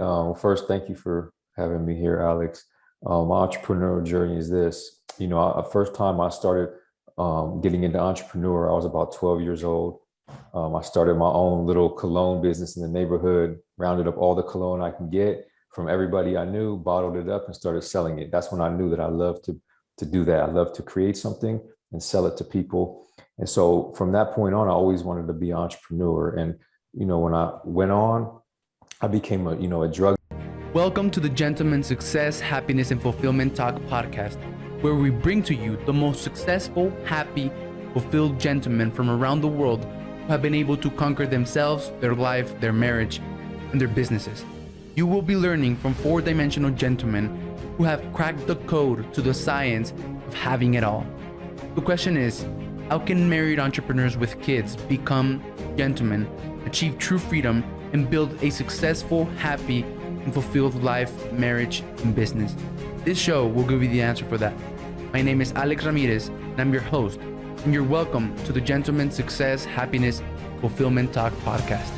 First, thank you for having me here, Alex. My entrepreneurial journey is this. First time I started getting into entrepreneur, I was about 12 years old. I started my own little cologne business in the neighborhood, rounded up all the cologne I can get from everybody I knew, bottled it up, and started selling it. That's when I knew that I loved to do that. I love to create something and sell it to people. And so from that point on, I always wanted to be an entrepreneur. And when I went on, I became a drug. Welcome to the Gentleman Success, Happiness, and Fulfillment Talk podcast, where we bring to you the most successful, happy, fulfilled gentlemen from around the world who have been able to conquer themselves, their life, their marriage, and their businesses. You will be learning from four-dimensional gentlemen who have cracked the code to the science of having it all. The question is, how can married entrepreneurs with kids become gentlemen, achieve true freedom, and build a successful, happy, and fulfilled life, marriage, and business? This show will give you the answer for that. My name is Alex Ramirez, and I'm your host, and you're welcome to the Gentleman Success, Happiness, Fulfillment Talk podcast.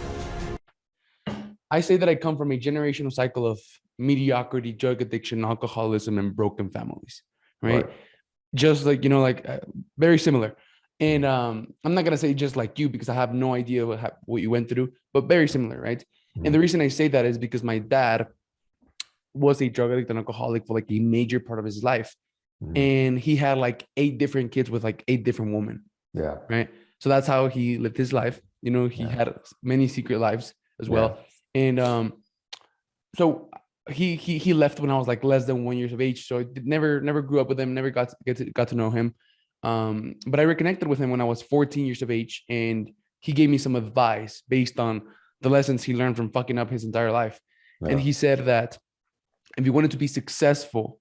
I say that I come from a generational cycle of mediocrity, drug addiction, alcoholism, and broken families, right? Just very similar. And I'm not going to say just like you, because I have no idea what you went through, but very similar, right? Mm-hmm. And the reason I say that is because my dad was a drug addict and alcoholic for like a major part of his life. Mm-hmm. And he had like 8 different kids with like 8 different women. Yeah. Right. So that's how he lived his life. He had many secret lives as well. And so he left when I was like less than 1 year of age. So I never grew up with him, never got to know him. But I reconnected with him when I was 14 years of age, and he gave me some advice based on the lessons he learned from fucking up his entire life. Yeah. And he said that if you wanted to be successful,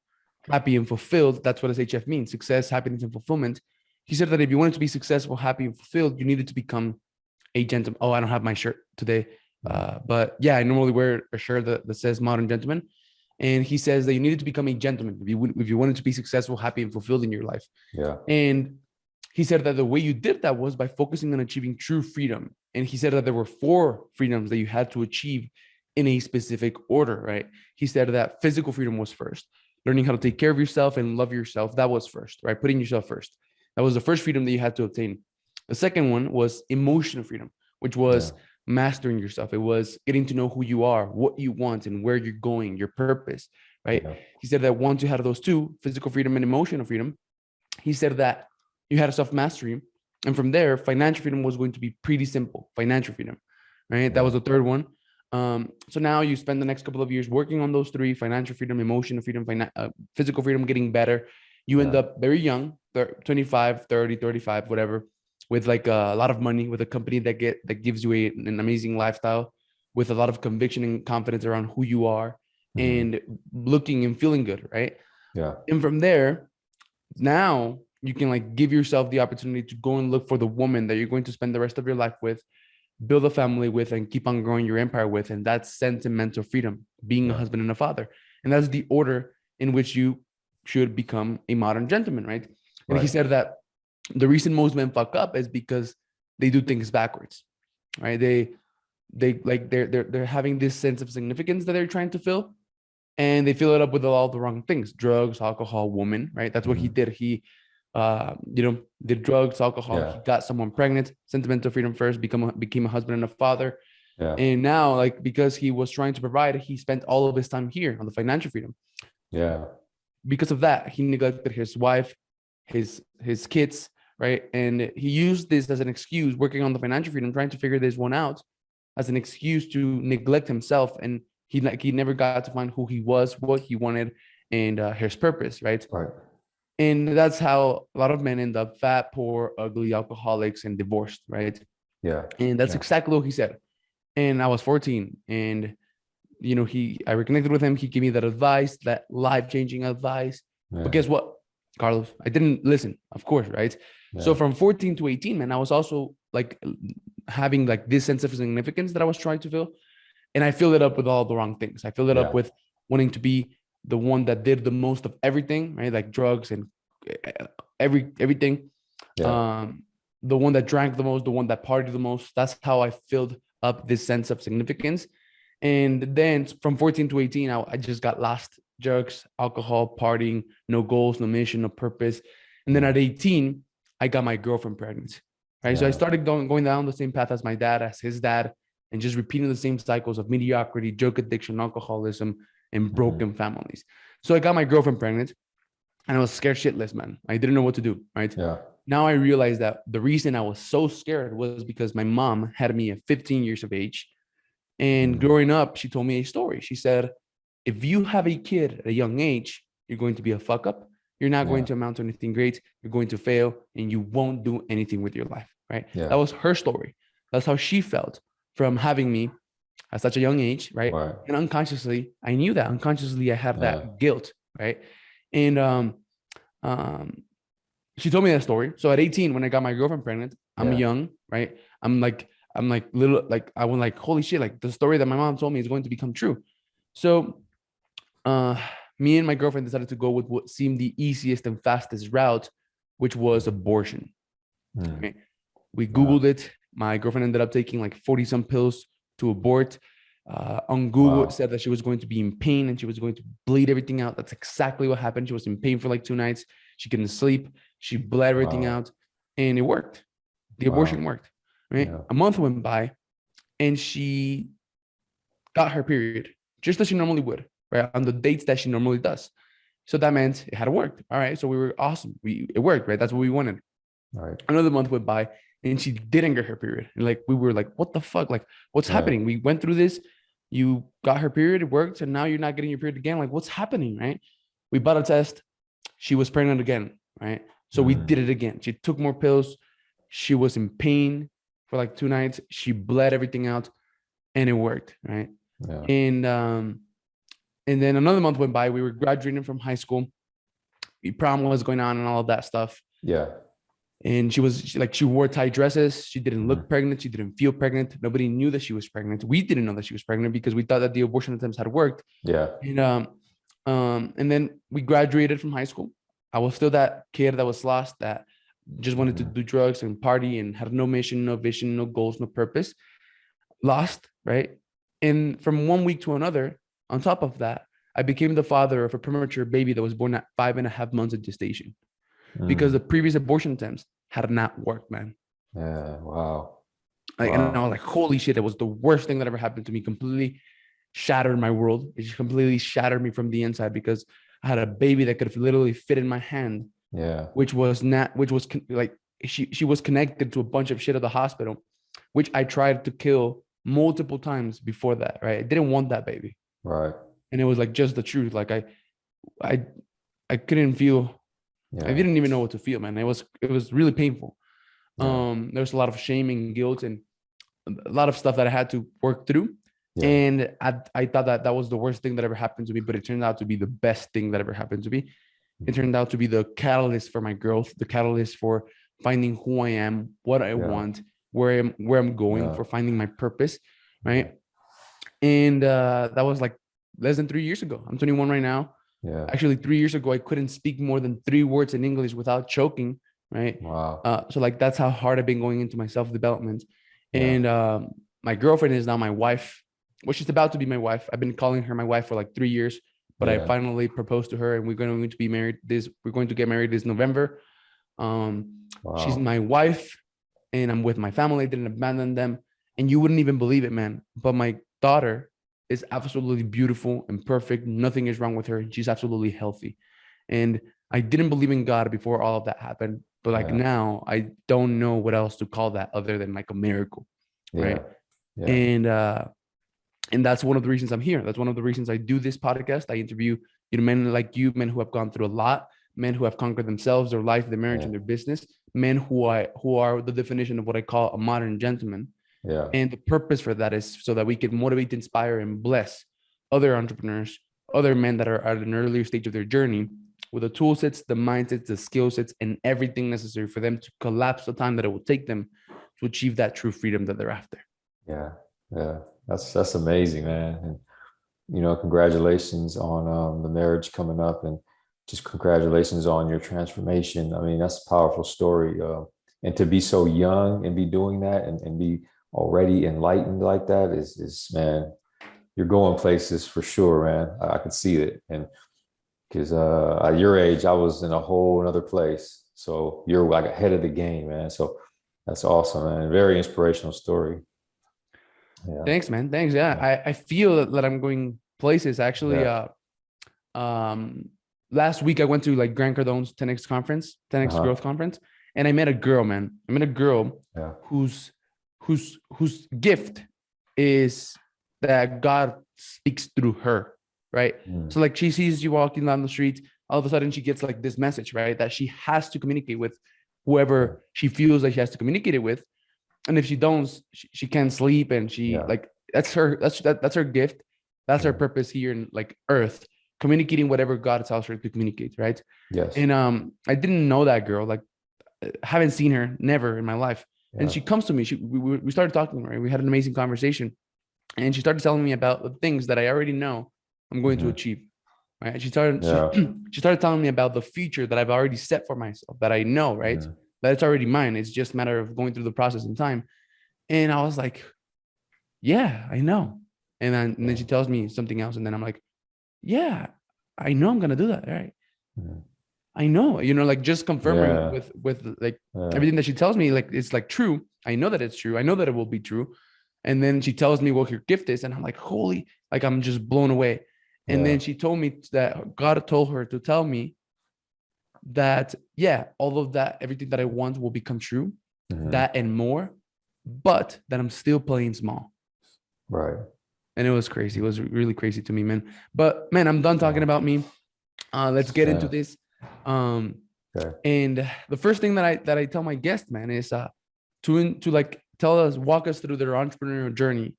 happy, and fulfilled, that's what SHF means: success, happiness, and fulfillment. He said that if you wanted to be successful, happy, and fulfilled, you needed to become a gentleman. Oh, I don't have my shirt today. But yeah, I normally wear a shirt that says modern gentleman. And he says that you needed to become a gentleman if you wanted to be successful, happy, and fulfilled in your life. Yeah. And he said that the way you did that was by focusing on achieving true freedom. And he said that there were 4 freedoms that you had to achieve in a specific order, right? He said that physical freedom was first. Learning how to take care of yourself and love yourself, that was first, right? Putting yourself first. That was the first freedom that you had to obtain. The second one was emotional freedom, which was mastering yourself. It was getting to know who you are, what you want, and where you're going, your purpose, right? Yeah. He said that once you had those 2, physical freedom and emotional freedom, he said that you had a self-mastery. And from there, financial freedom was going to be pretty simple. Financial freedom, right? Yeah. That was the third one. So now you spend the next couple of years working on those 3: financial freedom, emotional freedom, physical freedom, getting better. You end up very young, 25, 30, 35, whatever, with like a lot of money, with a company that gives you an amazing lifestyle, with a lot of conviction and confidence around who you are, and looking and feeling good, right? Yeah. And from there, now you can like give yourself the opportunity to go and look for the woman that you're going to spend the rest of your life with, build a family with, and keep on growing your empire with. And that's sentimental freedom, being a husband and a father. And that's the order in which you should become a modern gentleman, right? And he said that the reason most men fuck up is because they do things backwards, right? They're having this sense of significance that they're trying to fill, and they fill it up with all the wrong things: drugs, alcohol, woman, right? That's what he did. He did drugs, alcohol. He got someone pregnant. Sentimental freedom first, became a husband and a father. Yeah. And now, like, because he was trying to provide, he spent all of his time here on the financial freedom. Yeah. Because of that, he neglected his wife, his kids, right? And he used this as an excuse, working on the financial freedom, trying to figure this one out, as an excuse to neglect himself. And he never got to find who he was, what he wanted, and his purpose, right? Right. And that's how a lot of men end up fat, poor, ugly, alcoholics, and divorced, right? Yeah. And that's exactly what he said. And I was 14, and I reconnected with him. He gave me that advice, that life-changing advice. Yeah. But guess what, Carlos? I didn't listen, of course, right? Yeah. So from 14 to 18, man, I was also like having like this sense of significance that I was trying to fill. And I filled it up with all the wrong things. I filled it up with wanting to be the one that did the most of everything, right? Like drugs and everything. Yeah. The one that drank the most, the one that partied the most. That's how I filled up this sense of significance. And then from 14 to 18, I just got lost. Drugs, alcohol, partying, no goals, no mission, no purpose. And then at 18, I got my girlfriend pregnant. Right. So I Yeah. started going down the same path as my dad, as his dad, and just repeating the same cycles of mediocrity, drug addiction, alcoholism, and broken families. So I got my girlfriend pregnant, and I was scared shitless, man. I didn't know what to do. Right. Yeah. Now I realized that the reason I was so scared was because my mom had me at 15 years of age. And growing up, she told me a story. She said, if you have a kid at a young age, you're going to be a fuck up. You're not going to amount to anything great. You're going to fail and you won't do anything with your life. Right. Yeah. That was her story. That's how she felt from having me at such a young age. Right. And unconsciously, I knew that. Unconsciously, I had that guilt. Right. And she told me that story. So at 18, when I got my girlfriend pregnant, I'm young. Right. I'm like little, like, I was like, holy shit, like the story that my mom told me is going to become true. So me and my girlfriend decided to go with what seemed the easiest and fastest route, which was abortion. Okay? We Googled it. My girlfriend ended up taking like 40 some pills to abort. On Google, it said that she was going to be in pain and she was going to bleed everything out. That's exactly what happened. She was in pain for like 2 nights. She couldn't sleep. She bled everything out, and it worked. The abortion worked. Right? A month went by, and she got her period just as she normally would, right, on the dates that she normally does. So that meant it had worked. All right. So we were awesome. It worked, right? That's what we wanted. All right. Another month went by, and she didn't get her period. And like we were like, what the fuck? Like, what's happening? We went through this. You got her period, it worked, and now you're not getting your period again. Like, what's happening, right? We bought a test. She was pregnant again, right? So we did it again. She took more pills. She was in pain for like 2 nights. She bled everything out, and it worked, right? Yeah. And then another month went by. We were graduating from high school. The prom was going on and all of that stuff. Yeah. And she wore tight dresses. She didn't look pregnant. She didn't feel pregnant. Nobody knew that she was pregnant. We didn't know that she was pregnant because we thought that the abortion attempts had worked. Yeah. And then we graduated from high school. I was still that kid that was lost, that just wanted to do drugs and party and had no mission, no vision, no goals, no purpose. Lost, right? And from 1 week to another, on top of that, I became the father of a premature baby that was born at 5.5 months of gestation because the previous abortion attempts had not worked, man. Yeah. Wow. And I was like, holy shit, it was the worst thing that ever happened to me. Completely shattered my world. It just completely shattered me from the inside because I had a baby that could literally fit in my hand. Yeah. Which was like, she was connected to a bunch of shit at the hospital, which I tried to kill multiple times before that, right? I didn't want that baby. Right. And it was like just the truth. Like I couldn't feel, I didn't even know what to feel, man. It was really painful. There was a lot of shame and guilt and a lot of stuff that I had to work through. And I thought that was the worst thing that ever happened to me, but it turned out to be the best thing that ever happened to me. It turned out to be the catalyst for my growth, the catalyst for finding who I am, what I want, where I'm going, for finding my purpose, right? And that was like less than 3 years ago. I'm 21 right now. Yeah. Actually, 3 years ago, I couldn't speak more than 3 words in English without choking, right? Wow. So like that's how hard I've been going into my self-development. And my girlfriend is now my wife. Well, she's about to be my wife. I've been calling her my wife for like 3 years, but I finally proposed to her, and we're going to be married we're going to get married this November. She's my wife, and I'm with my family. I didn't abandon them. And you wouldn't even believe it, man. But my daughter is absolutely beautiful and perfect. Nothing is wrong with her. She's absolutely healthy. And I didn't believe in God before all of that happened. But like now, I don't know what else to call that other than like a miracle, right? And that's one of the reasons I'm here. That's one of the reasons I do this podcast. I interview men like you, men who have gone through a lot, men who have conquered themselves, their life, their marriage, and their business, men who are the definition of what I call a modern gentleman. And the purpose for that is so that we can motivate, inspire, and bless other entrepreneurs, other men that are at an earlier stage of their journey with the tool sets, the mindsets, the skill sets, and everything necessary for them to collapse the time that it will take them to achieve that true freedom that they're after. Yeah. That's amazing, man. And, congratulations on the marriage coming up, and just congratulations on your transformation. I mean, that's a powerful story. And to be so young and be doing that and be already enlightened like that is man, you're going places for sure, man. I could see it. And because at your age, I was in a whole other place. So you're like ahead of the game, man. So that's awesome, man. Very inspirational story. Yeah. Thanks, man. Thanks. Yeah, Yeah. I feel that I'm going places. Actually, Yeah. um, last week I went to like Grant Cardone's 10x conference, 10x Uh-huh. growth conference, and I met a girl, man. I met a girl Yeah. whose gift is that God speaks through her, right? Mm. So like she sees you walking down the street, all of a sudden she gets like this message, right? That she has to communicate with Yeah. whoever she feels like she has to communicate it with. And if she don't, she can't sleep, and she Yeah. like that's her gift. That's her Yeah. purpose here in like earth, communicating whatever God tells her to communicate, right? Yes. And I didn't know that girl, like haven't seen her never in my life. And Yeah. she comes to me. We started talking, right? We had an amazing conversation, and she started telling me about the things that I already know I'm going to Hmm. achieve. Right? She started Yeah. she started telling me about the future that I've already set for myself, that I know, right? Hmm. That it's already mine. It's just a matter of going through the process in time. And I was like, yeah, I know. And then Yeah. she tells me something else, and then I'm like, yeah, I know I'm gonna do that. All right. Mhm. I know, like just confirming Yeah. with like Yeah. everything that she tells me, like it's like true. I know that it's true. I know that it will be true. And then she tells me what her gift is, and I'm like, holy, like I'm just blown away. And Yeah. then she told me that God told her to tell me that, yeah, all of that, everything that I want will become true, Hmm. that and more, but that I'm still playing small. Right. And it was crazy. It was really crazy to me, man. But man, I'm done talking Wow. about me. Let's get into Yeah. this. Um, Okay. and the first thing that I tell my guests, man, is to like walk us through their entrepreneurial journey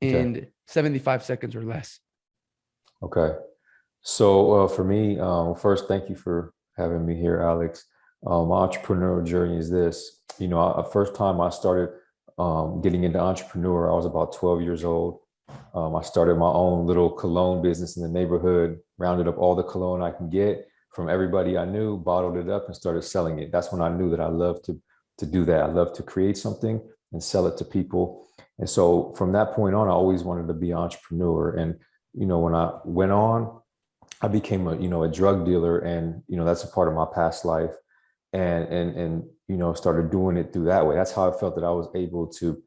Okay. in 75 seconds or less. Okay. So for me, first, thank you for having me here, Alex. My entrepreneurial journey is this. First time I started getting into entrepreneur, I was about 12 years old. I started my own little cologne business in the neighborhood, rounded up all the cologne I can get from everybody I knew, bottled it up, and started selling it. That's when I knew that I loved to do that. I love to create something and sell it to people. And so from that point on, I always wanted to be an entrepreneur. And when I went on, I became a drug dealer, and that's a part of my past life, and started doing it through that way. That's how I felt that I was able to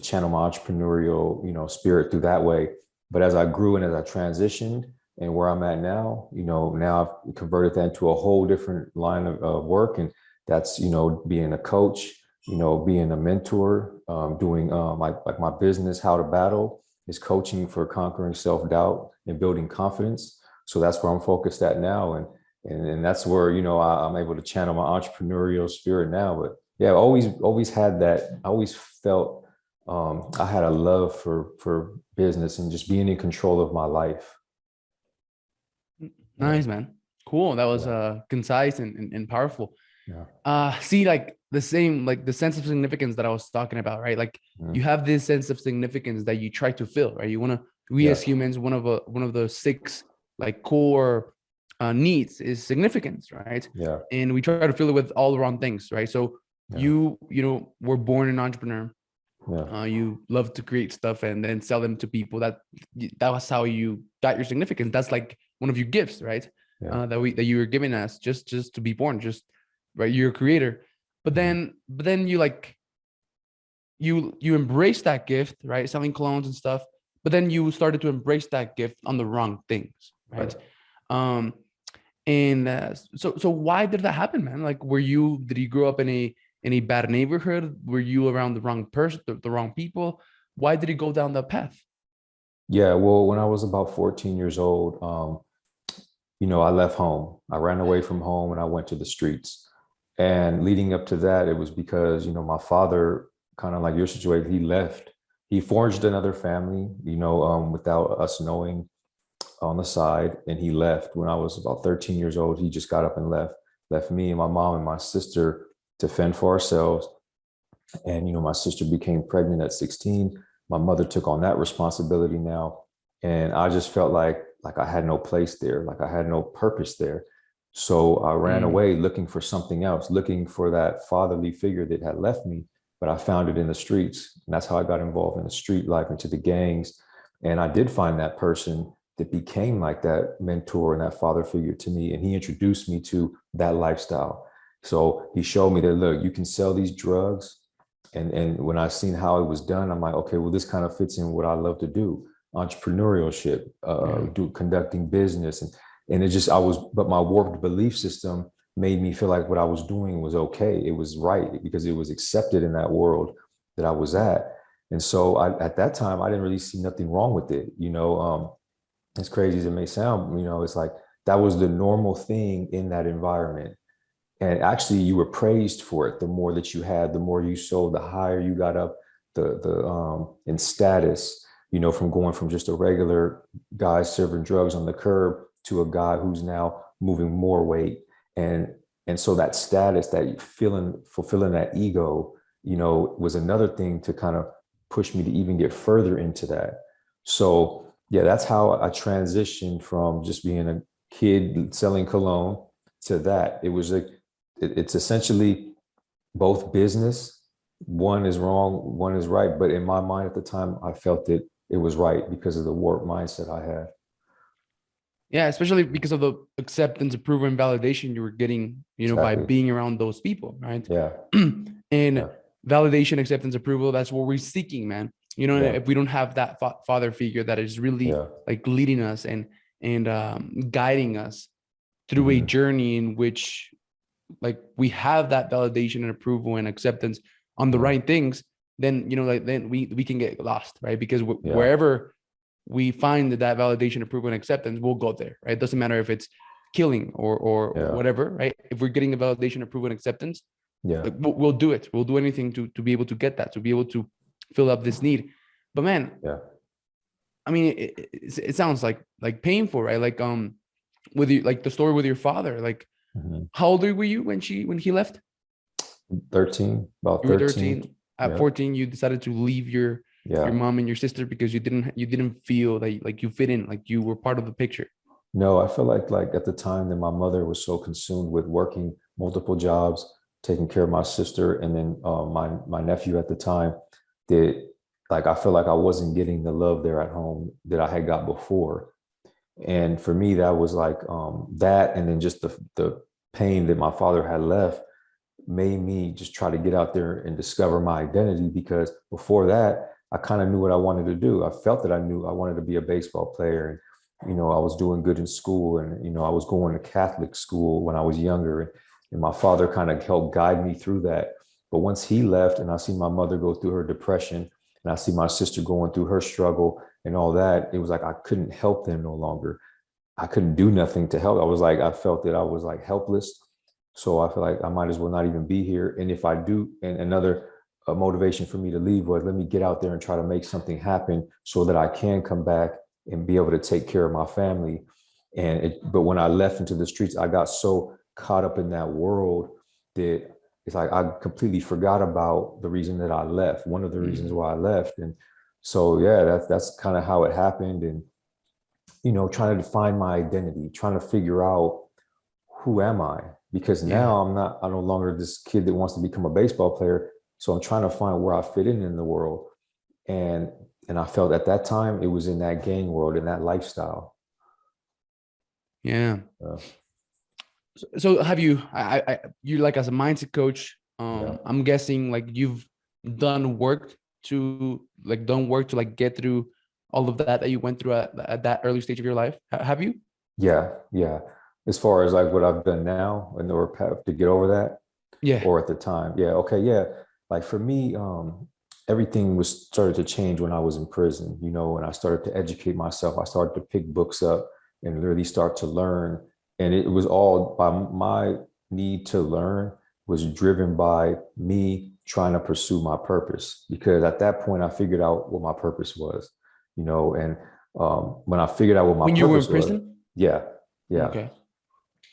channel my entrepreneurial spirit through that way. But as I grew and as I transitioned and where I'm at now, now I've converted that into a whole different line of work, and that's being a coach, being a mentor, doing my business, How to Battle, is coaching for conquering self-doubt and building confidence. So that's where I'm focused at now. And that's where, I'm able to channel my entrepreneurial spirit now. But yeah, always had that. I always felt I had a love for business and just being in control of my life. Yeah. Nice, man. Cool. That was Yeah. concise and powerful. Yeah. See, like the same, like the sense of significance that I was talking about, right? Like you Mhm. have this sense of significance that you try to fill, right? We Yeah. as humans, one of the six like core needs is significance, right? Yeah. And we try to fill it with all the wrong things, right? So Yeah. you were born an entrepreneur. Yeah. You love to create stuff and then sell them to people. That was how you got your significance. That's like one of your gifts, right? Yeah. That you were giving us just to be born, just right. You're a creator, but Mhm. then you like you embrace that gift, right? Selling clones and stuff. But then you started to embrace that gift on the wrong things, right? Right. Um, and so why did that happen, man? Like, did you grow up in a bad neighborhood? Were you around the wrong person, the wrong people? Why did it go down that path? Yeah. Well, when I was about 14 years old, I left home. I ran away from home and I went to the streets. And leading up to that, it was because, my father, kind of like your situation, he left. He forged another family, without us knowing, on the side. And he left when I was about 13 years old. He just got up and left me and my mom and my sister to fend for ourselves. And, my sister became pregnant at 16. My mother took on that responsibility now. And I just felt like I had no place there, like I had no purpose there. So I ran Mm, away looking for something else, looking for that fatherly figure that had left me, but I found it in the streets. And that's how I got involved in the street life, into the gangs. And I did find that person that became like that mentor and that father figure to me. And he introduced me to that lifestyle. So he showed me that, look, you can sell these drugs. And when I seen how it was done, I'm like, okay, well, this kind of fits in what I love to do, entrepreneurship, conducting business. And it just, but my warped belief system made me feel like what I was doing was okay. It was right because it was accepted in that world that I was at. And so at that time, I didn't really see nothing wrong with it. As crazy as it may sound, it's like that was the normal thing in that environment. And actually you were praised for it. The more that you had, the more you sold, the higher you got up in status, from going from just a regular guy serving drugs on the curb to a guy who's now moving more weight. And so that status, that fulfilling that ego, was another thing to kind of push me to even get further into that. So yeah, that's how I transitioned from just being a kid selling cologne to that. It was like, it's essentially both business. One is wrong, one is right. But in my mind at the time, I felt that it was right because of the warped mindset I had. Yeah, especially because of the acceptance, approval, and validation you were getting, by Exactly. being around those people, right? Yeah. And Yeah. validation, acceptance, approval, that's what we're seeking, man. And Yeah. if we don't have that father figure that is really Yeah. like leading us and guiding us through a Mhm. journey in which like we have that validation and approval and acceptance on the Yeah. right things, then then we can get lost, right? Because Yeah. wherever we find that validation, approval, and acceptance, we'll go there, right? It doesn't matter if it's killing or Yeah. whatever, right? If we're getting the validation, approval, and acceptance, Yeah. like we'll do it. We'll do anything to be able to get that, to be able to fill up this need. But man, Yeah. I mean, it sounds like painful, right? Like with you, like the story with your father. Like, Mhm. how old were you when he left? 13, about You were 13. 13. At Yeah. 14, you decided to leave your Yeah. mom and your sister because you didn't feel that like you fit in, like you were part of the picture. No, I feel like at the time that my mother was so consumed with working multiple jobs, taking care of my sister, and then my nephew at the time, that like I feel like I wasn't getting the love there at home that I had got before. And for me, that was like that, and then just the pain that my father had left made me just try to get out there and discover my identity, because before that, I kind of knew what I wanted to do. I felt that I knew I wanted to be a baseball player. And, I was doing good in school, and, I was going to Catholic school when I was younger. And my father kind of helped guide me through that. But once he left and I see my mother go through her depression and I see my sister going through her struggle and all that, it was like I couldn't help them no longer. I couldn't do nothing to help. I felt that I was like helpless. So I feel like I might as well not even be here. And if I do, and another motivation for me to leave was, let me get out there and try to make something happen so that I can come back and be able to take care of my family. But when I left into the streets, I got so caught up in that world that it's like I completely forgot about the reason that I left. One of the reasons why I left. And so yeah, that's kind of how it happened. And trying to find my identity, trying to figure out, who am I? Because Yeah. now I'm no longer this kid that wants to become a baseball player. So I'm trying to find where I fit in the world. And and I felt at that time it was in that gang world, in that lifestyle. Yeah. Uh, So have you, you like as a mindset coach, yeah. I'm guessing like you've done work to like get through all of that you went through at that early stage of your life. Have you? Yeah. Yeah. As far as like what I've done now in order to get over that, Yeah. or at the time. Yeah. Okay. Yeah. Like for me, everything was started to change when I was in prison, and I started to educate myself. I started to pick books up and really start to learn. And it was all by my need to learn was driven by me trying to pursue my purpose. Because at that point, I figured out what my purpose was, and when I figured out what my When you were in purpose was, prison? yeah, yeah, Okay.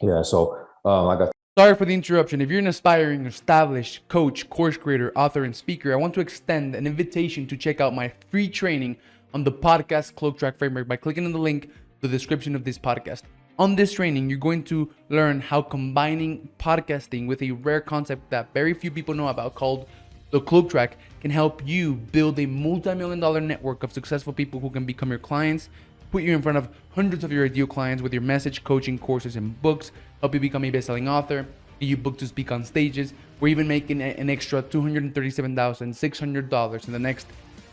yeah. So I got, Sorry for the interruption. If you're an aspiring, established coach, course creator, author, and speaker, I want to extend an invitation to check out my free training on the podcast Cloak Track Framework by clicking on the link in the description of this podcast. On this training, you're going to learn how combining podcasting with a rare concept that very few people know about called The Cloak Track can help you build a multi-million-dollar network of successful people who can become your clients, put you in front of hundreds of your ideal clients with your message, coaching, courses, and books, help you become a best-selling author, get you booked to speak on stages. We're even making an extra $237,600 in the next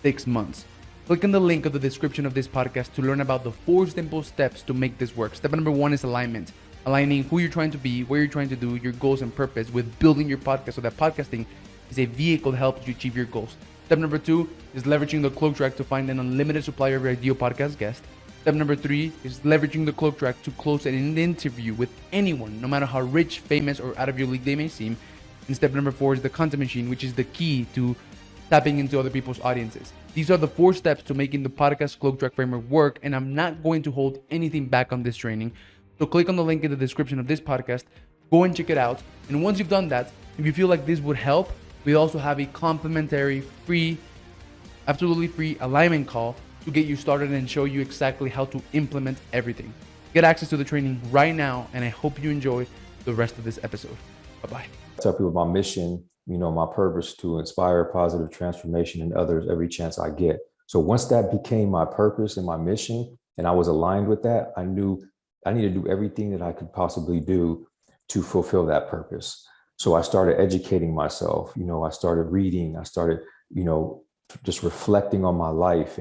6 months. Click on the link of the description of this podcast to learn about the 4 simple steps to make this work. Step number 1 is alignment. Aligning who you're trying to be, what you're trying to do, your goals and purpose with building your podcast so that podcasting is a vehicle that helps you achieve your goals. Step number 2 is leveraging the Cloak Track to find an unlimited supply of your ideal podcast guest. Step number 3 is leveraging the Cloak Track to close an interview with anyone, no matter how rich, famous, or out of your league they may seem. And step number 4 is the content machine, which is the key to tapping into other people's audiences. These are the 4 steps to making the podcast Cloak Track framework work, and I'm not going to hold anything back on this training. So click on the link in the description of this podcast, go and check it out. And once you've done that, if you feel like this would help, we also have a complimentary, free, absolutely free alignment call to get you started and show you exactly how to implement everything. Get access to the training right now, and I hope you enjoy the rest of this episode. Bye-bye. I tell people my mission, my purpose to inspire positive transformation in others every chance I get. So once that became my purpose and my mission, and I was aligned with that, I knew I needed to do everything that I could possibly do to fulfill that purpose. So I started educating myself. I started reading. I started, just reflecting on my life.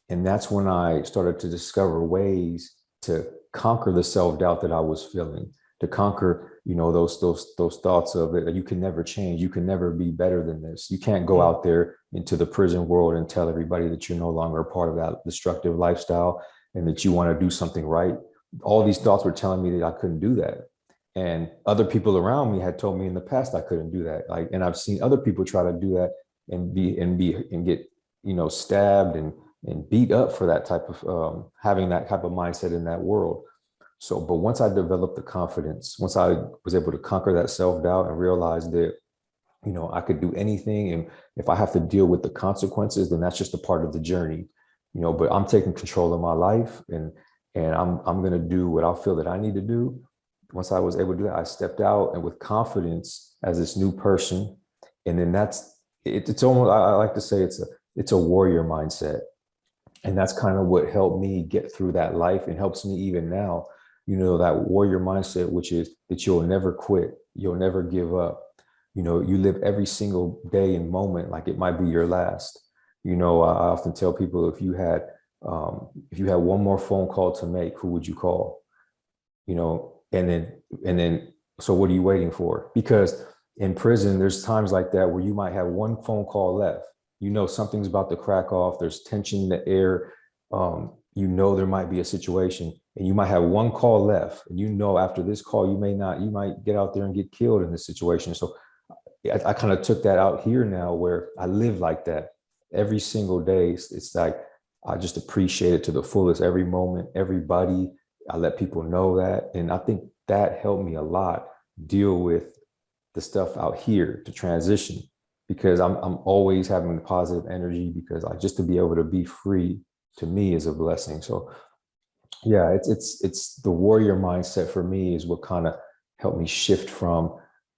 And that's when I started to discover ways to conquer the self-doubt that I was feeling, to conquer, those thoughts of that you can never change. You can never be better than this. You can't go out there into the prison world and tell everybody that you're no longer a part of that destructive lifestyle and that you want to do something right. All these thoughts were telling me that I couldn't do that. And other people around me had told me in the past I couldn't do that. And I've seen other people try to do that and get, stabbed and beat up for that type of having that type of mindset in that world. So, but once I developed the confidence, once I was able to conquer that self-doubt and realize that, I could do anything. And if I have to deal with the consequences, then that's just a part of the journey, but I'm taking control of my life and I'm going to do what I feel that I need to do. Once I was able to do that, I stepped out and with confidence as this new person. And then it's almost, I like to say it's a warrior mindset. And that's kind of what helped me get through that life and helps me even now, that warrior mindset, which is that you'll never quit. You'll never give up. You live every single day and moment like it might be your last. I often tell people if you had one more phone call to make, who would you call? And then, so what are you waiting for? Because in prison, there's times like that where you might have one phone call left. Something's about to crack off. There's tension in the air. There might be a situation and you might have one call left. And after this call, you might get out there and get killed in this situation. So I kind of took that out here now where I live like that every single day. It's like, I just appreciate it to the fullest every moment, everybody. I let people know that. And I think that helped me a lot deal with the stuff out here to transition because I'm always having positive energy because just to be able to be free to me is a blessing. So yeah, it's the warrior mindset for me is what kind of helped me shift from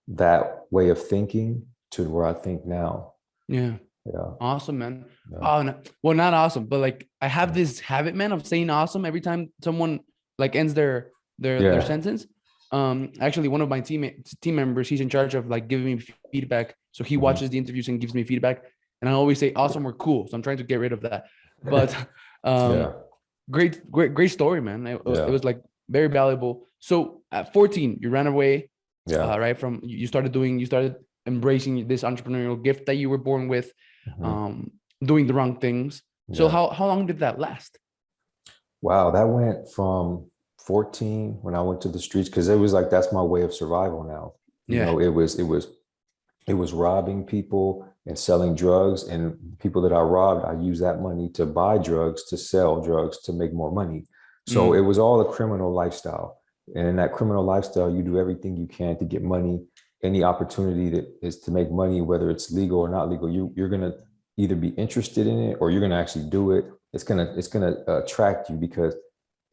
that way of thinking to where I think now. Yeah. Yeah. Awesome, man. Yeah. Oh, no. Well, not awesome, but like I have this habit, man, of saying awesome every time someone like ends their sentence. Actually, one of my team members, he's in charge of like giving me feedback. So he watches the interviews and gives me feedback. And I always say awesome or cool. So I'm trying to get rid of that. But great story, man. It was like very valuable. So at 14, you ran away. Yeah. Right. You started embracing this entrepreneurial gift that you were born with, doing the wrong things. So how long did that last? Wow, that went from 14 when I went to the streets because it was like that's my way of survival now. It was robbing people and selling drugs, and people that I robbed, I used that money to buy drugs, to sell drugs, to make more money. So it was all a criminal lifestyle. And in that criminal lifestyle, you do everything you can to get money. Any opportunity that is to make money, whether it's legal or not legal, you're gonna either be interested in it or you're gonna actually do it. It's gonna attract you because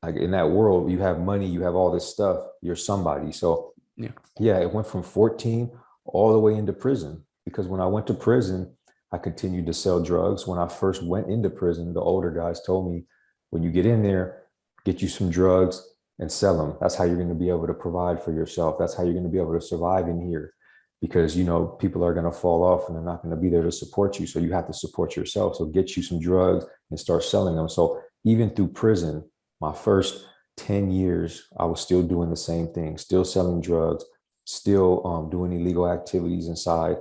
like in that world, you have money, you have all this stuff, you're somebody. So yeah, it went from 14 all the way into prison. because when I went to prison, I continued to sell drugs. When I first went into prison, the older guys told me, when you get in there, get you some drugs and sell them. That's how you're going to be able to provide for yourself. That's how you're going to be able to survive in here, because, people are going to fall off and they're not going to be there to support you. So you have to support yourself. So get you some drugs and start selling them. So even through prison, my first 10 years, I was still doing the same thing, still selling drugs, still doing illegal activities inside.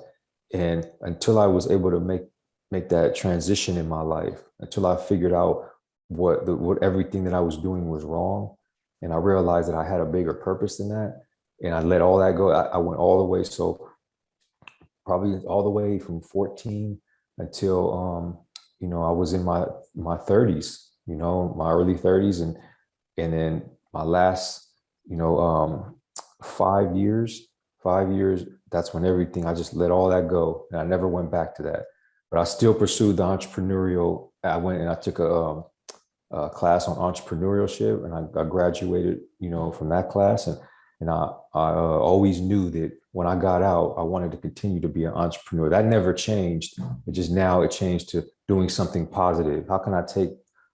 And until I was able to make that transition in my life, until I figured out what everything that I was doing was wrong, and I realized that I had a bigger purpose than that, and I let all that go. I went all the way. So probably all the way from 14 until I was in my 30s, my early 30s, and then my last 5 years, that's when everything, I just let all that go, and I never went back to that. But I still pursued the entrepreneurial. I went and I took a class on entrepreneurship, and I graduated, from that class. And I always knew that when I got out, I wanted to continue to be an entrepreneur. That never changed. It just, now it changed to doing something positive. How can I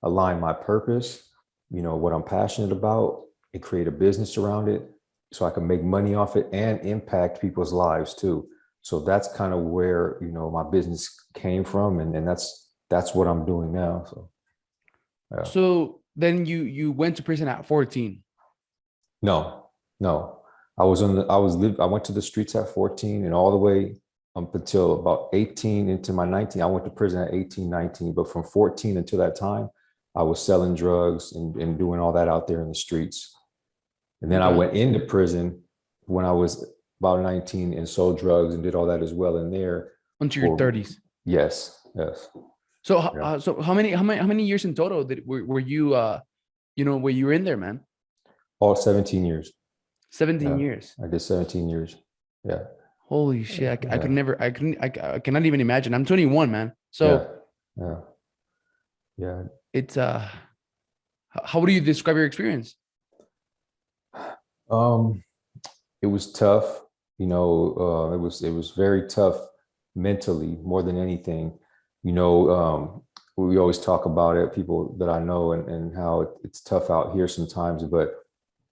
align my purpose, what I'm passionate about, and create a business around it so I can make money off it and impact people's lives too. So that's kind of where, my business came from. And that's what I'm doing now. So, yeah. So then you went to prison at 14. No. I went to the streets at 14, and all the way up until about 18 into my 19. I went to prison at 18, 19, but from 14 until that time, I was selling drugs and doing all that out there in the streets. And then I went into prison when I was about 19 and sold drugs and did all that as well in there. Until your 30s. Yes. So, Yeah. So how many years in total were you were you in there, man? All 17 years. 17 years. I did 17 years. Yeah. Holy shit. I cannot even imagine. I'm 21, man. So yeah. It's how do you describe your experience? It was tough, it was very tough mentally, more than anything. We always talk about it, people that I know, and how it's tough out here sometimes, but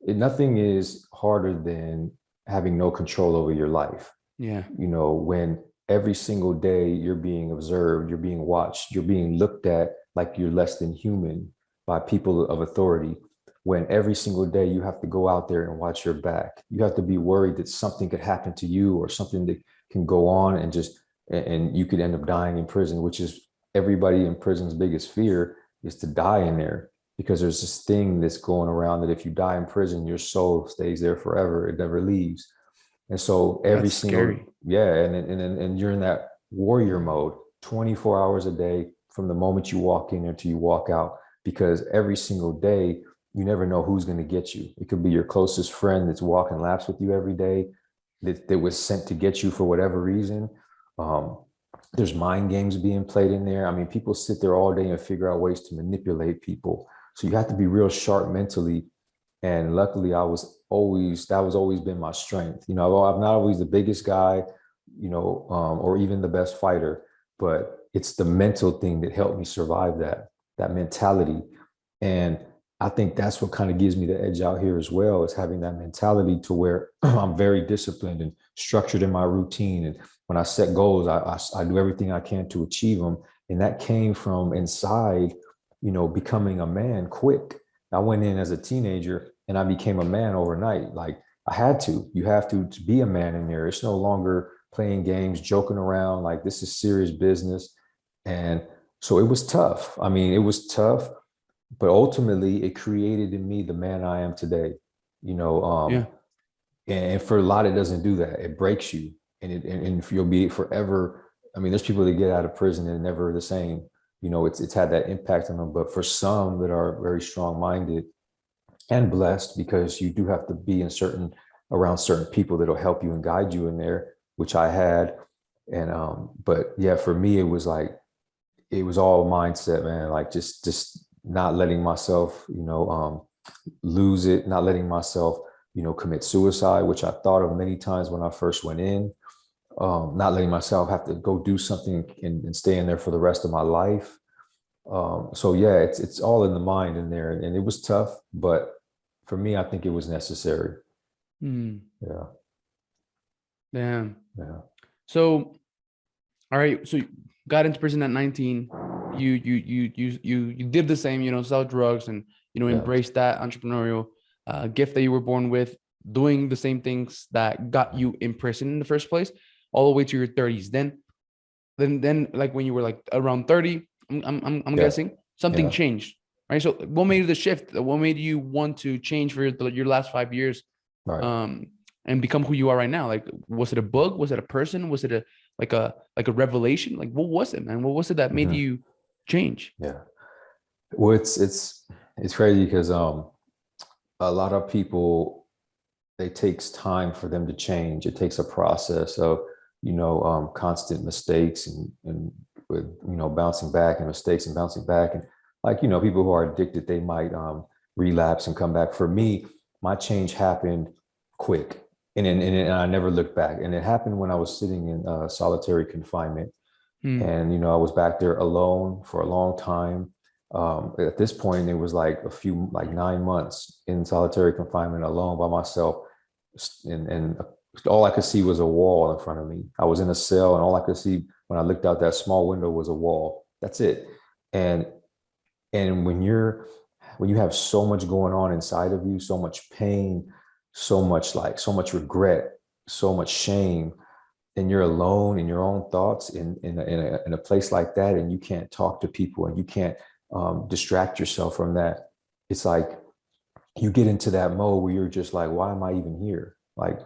nothing is harder than having no control over your life. Yeah. When every single day you're being observed, you're being watched, you're being looked at like you're less than human by people of authority. When every single day you have to go out there and watch your back, you have to be worried that something could happen to you, or something that can go on and you could end up dying in prison, which is everybody in prison's biggest fear, is to die in there. Because there's this thing that's going around that if you die in prison, your soul stays there forever. It never leaves. And so every single, scary. Yeah. And you're in that warrior mode 24 hours a day from the moment you walk in until you walk out, because every single day, you never know who's going to get you. It could be your closest friend that's walking laps with you every day, that was sent to get you for whatever reason. There's mind games being played in there. I mean, people sit there all day and figure out ways to manipulate people. So you have to be real sharp mentally. And luckily, that was always been my strength. I'm not always the biggest guy, or even the best fighter, but it's the mental thing that helped me survive that mentality. And I think that's what kind of gives me the edge out here as well, is having that mentality to where I'm very disciplined and structured in my routine. And when I set goals, I do everything I can to achieve them. And that came from inside, becoming a man quick. I went in as a teenager and I became a man overnight. Like, I had to. You have to be a man in there. It's no longer playing games, joking around. Like, this is serious business. And so it was tough. I mean, it was tough, but ultimately it created in me the man I am today. And for a lot, it doesn't do that. It breaks you, and you'll be forever. I mean, there's people that get out of prison and never the same. It's had that impact on them. But for some that are very strong-minded and blessed, because you do have to be around certain people that'll help you and guide you in there, which I had. And but yeah, for me, it was all mindset, man. Like, just not letting myself, lose it, not letting myself, commit suicide, which I thought of many times when I first went in. not letting myself have to go do something and stay in there for the rest of my life. So yeah, it's all in the mind in there, and it was tough, but for me, I think it was necessary. Hmm. Yeah, Damn. yeah, So, all right. So you got into prison at 19. You did the same, sell drugs and, yeah, embrace that entrepreneurial gift that you were born with, doing the same things that got you in prison in the first place, all the way to your 30s. Then like when you were like around 30, I'm yeah, guessing something yeah. changed, right? So what made the shift? What made you want to change for your last 5 years, Right. um, and become who you are right now? Like, was it a book? Was it a person? Was it a revelation? Like, what was it, man? What was it that made Hmm. you change? Yeah. Well, it's crazy because a lot of people, it takes time for them to change. It takes a process of, constant mistakes and with, bouncing back and mistakes and bouncing back. And like, people who are addicted, they might relapse and come back. For me, my change happened quick, and I never looked back. And it happened when I was sitting in solitary confinement. Hmm. And I was back there alone for a long time. At this point, it was like like 9 months in solitary confinement alone by myself, and all I could see was a wall in front of me. I was in a cell, and all I could see when I looked out that small window was a wall. That's it. And when you have so much going on inside of you, so much pain, so much regret, so much shame, and you're alone in your own thoughts in a place like that, and you can't talk to people, and you can't distract yourself from that. It's like you get into that mode where you're just like, why am I even here? Like,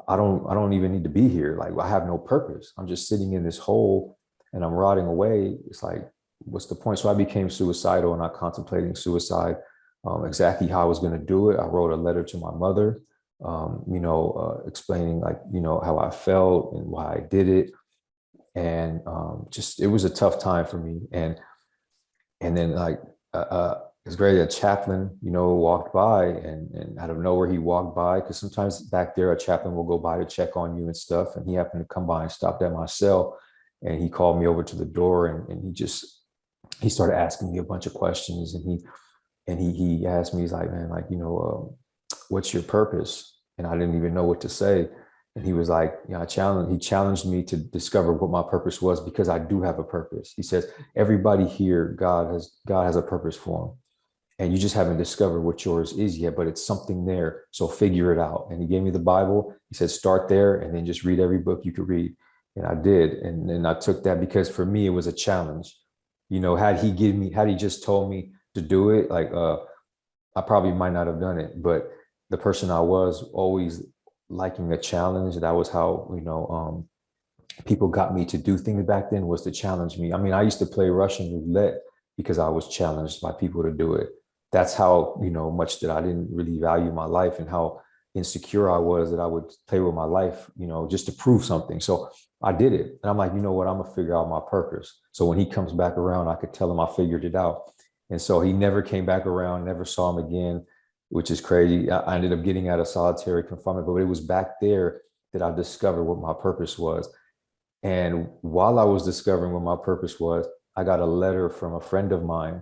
I don't even need to be here. Like, I have no purpose. I'm just sitting in this hole and I'm rotting away. It's like, what's the point? So I became suicidal, and I contemplating suicide, exactly how I was going to do it. I wrote a letter to my mother, explaining, like, how I felt and why I did it. And just, it was a tough time for me. And then, like, it's great. A chaplain, walked by, and out of nowhere he walked by, because sometimes back there a chaplain will go by to check on you and stuff. And he happened to come by and stopped at my cell, and he called me over to the door, and he started asking me a bunch of questions, and he asked me, he's like, man, like, what's your purpose? And I didn't even know what to say. And he was like, he challenged me to discover what my purpose was, because I do have a purpose. He says, everybody here, God has a purpose for them. And you just haven't discovered what yours is yet, but it's something there. So figure it out. And he gave me the Bible. He said, start there and then just read every book you could read. And I did. And I took that, because for me, it was a challenge. Had he just told me to do it, like, I probably might not have done it. But the person I was, always liking a challenge, that was how, people got me to do things back then, was to challenge me. I mean, I used to play Russian roulette because I was challenged by people to do it. That's how, much that I didn't really value my life, and how insecure I was that I would play with my life, just to prove something. So I did it. And I'm like, you know what, I'm gonna figure out my purpose. So when he comes back around, I could tell him I figured it out. And so he never came back around, never saw him again, which is crazy. I ended up getting out of solitary confinement, but it was back there that I discovered what my purpose was. And while I was discovering what my purpose was, I got a letter from a friend of mine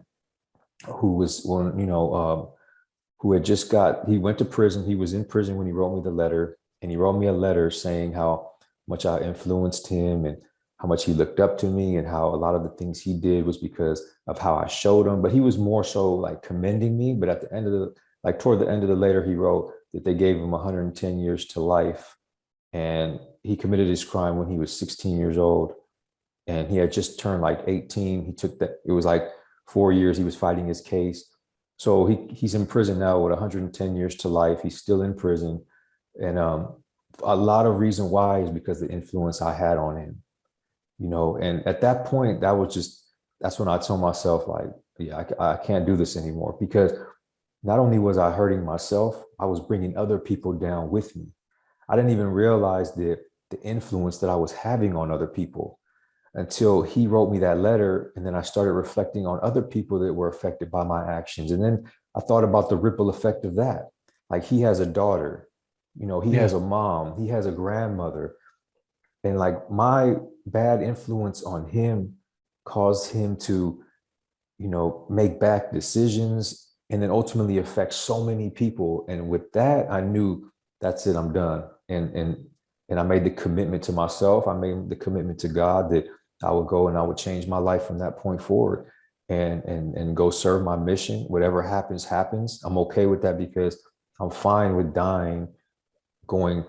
who was, who he went to prison. He was in prison when he wrote me the letter. And he wrote me a letter saying how much I influenced him, and how much he looked up to me, and how a lot of the things he did was because of how I showed him. But he was more so like commending me. But at the end of toward the end of the letter, he wrote that they gave him 110 years to life. And he committed his crime when he was 16 years old. And he had just turned like 18. It was like 4 years he was fighting his case. So he's in prison now with 110 years to life. He's still in prison. And a lot of reason why is because the influence I had on him, and at that point, that's when I told myself, like, yeah, I can't do this anymore, because not only was I hurting myself, I was bringing other people down with me. I didn't even realize the influence that I was having on other people until he wrote me that letter. And then I started reflecting on other people that were affected by my actions. And then I thought about the ripple effect of that. Like, he has a daughter, he Yeah. has a mom, he has a grandmother. And like my bad influence on him caused him to, make bad decisions and then ultimately affect so many people. And with that, I knew that's it, I'm done. And I made the commitment to myself. I made the commitment to God that I would go and I would change my life from that point forward and go serve my mission. Whatever happens, happens. I'm okay with that because I'm fine with dying going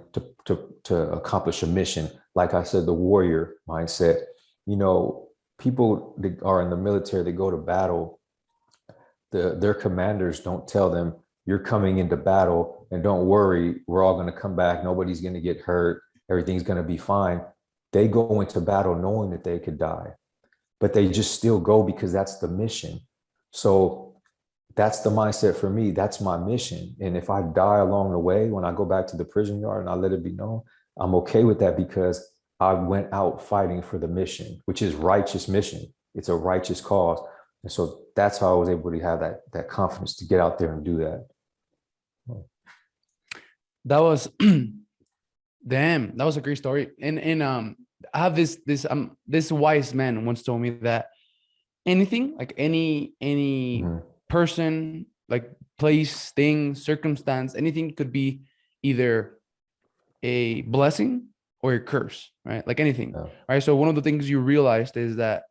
to accomplish a mission. Like I said, the warrior mindset. People that are in the military, they go to battle, their commanders don't tell them, you're coming into battle and don't worry, we're all going to come back, nobody's going to get hurt, everything's going to be fine. They go into battle knowing that they could die, but they just still go because that's the mission. So that's the mindset for me. That's my mission. And if I die along the way, when I go back to the prison yard and I let it be known, I'm okay with that because I went out fighting for the mission, which is righteous mission. It's a righteous cause. And so that's how I was able to have that confidence to get out there and do that. That was damn, that was a great story. And I have this wise man once told me that anything, like any Mhm. person, like place, thing, circumstance, anything could be either a blessing or a curse, right? Like anything, Yeah. right? So one of the things you realized is that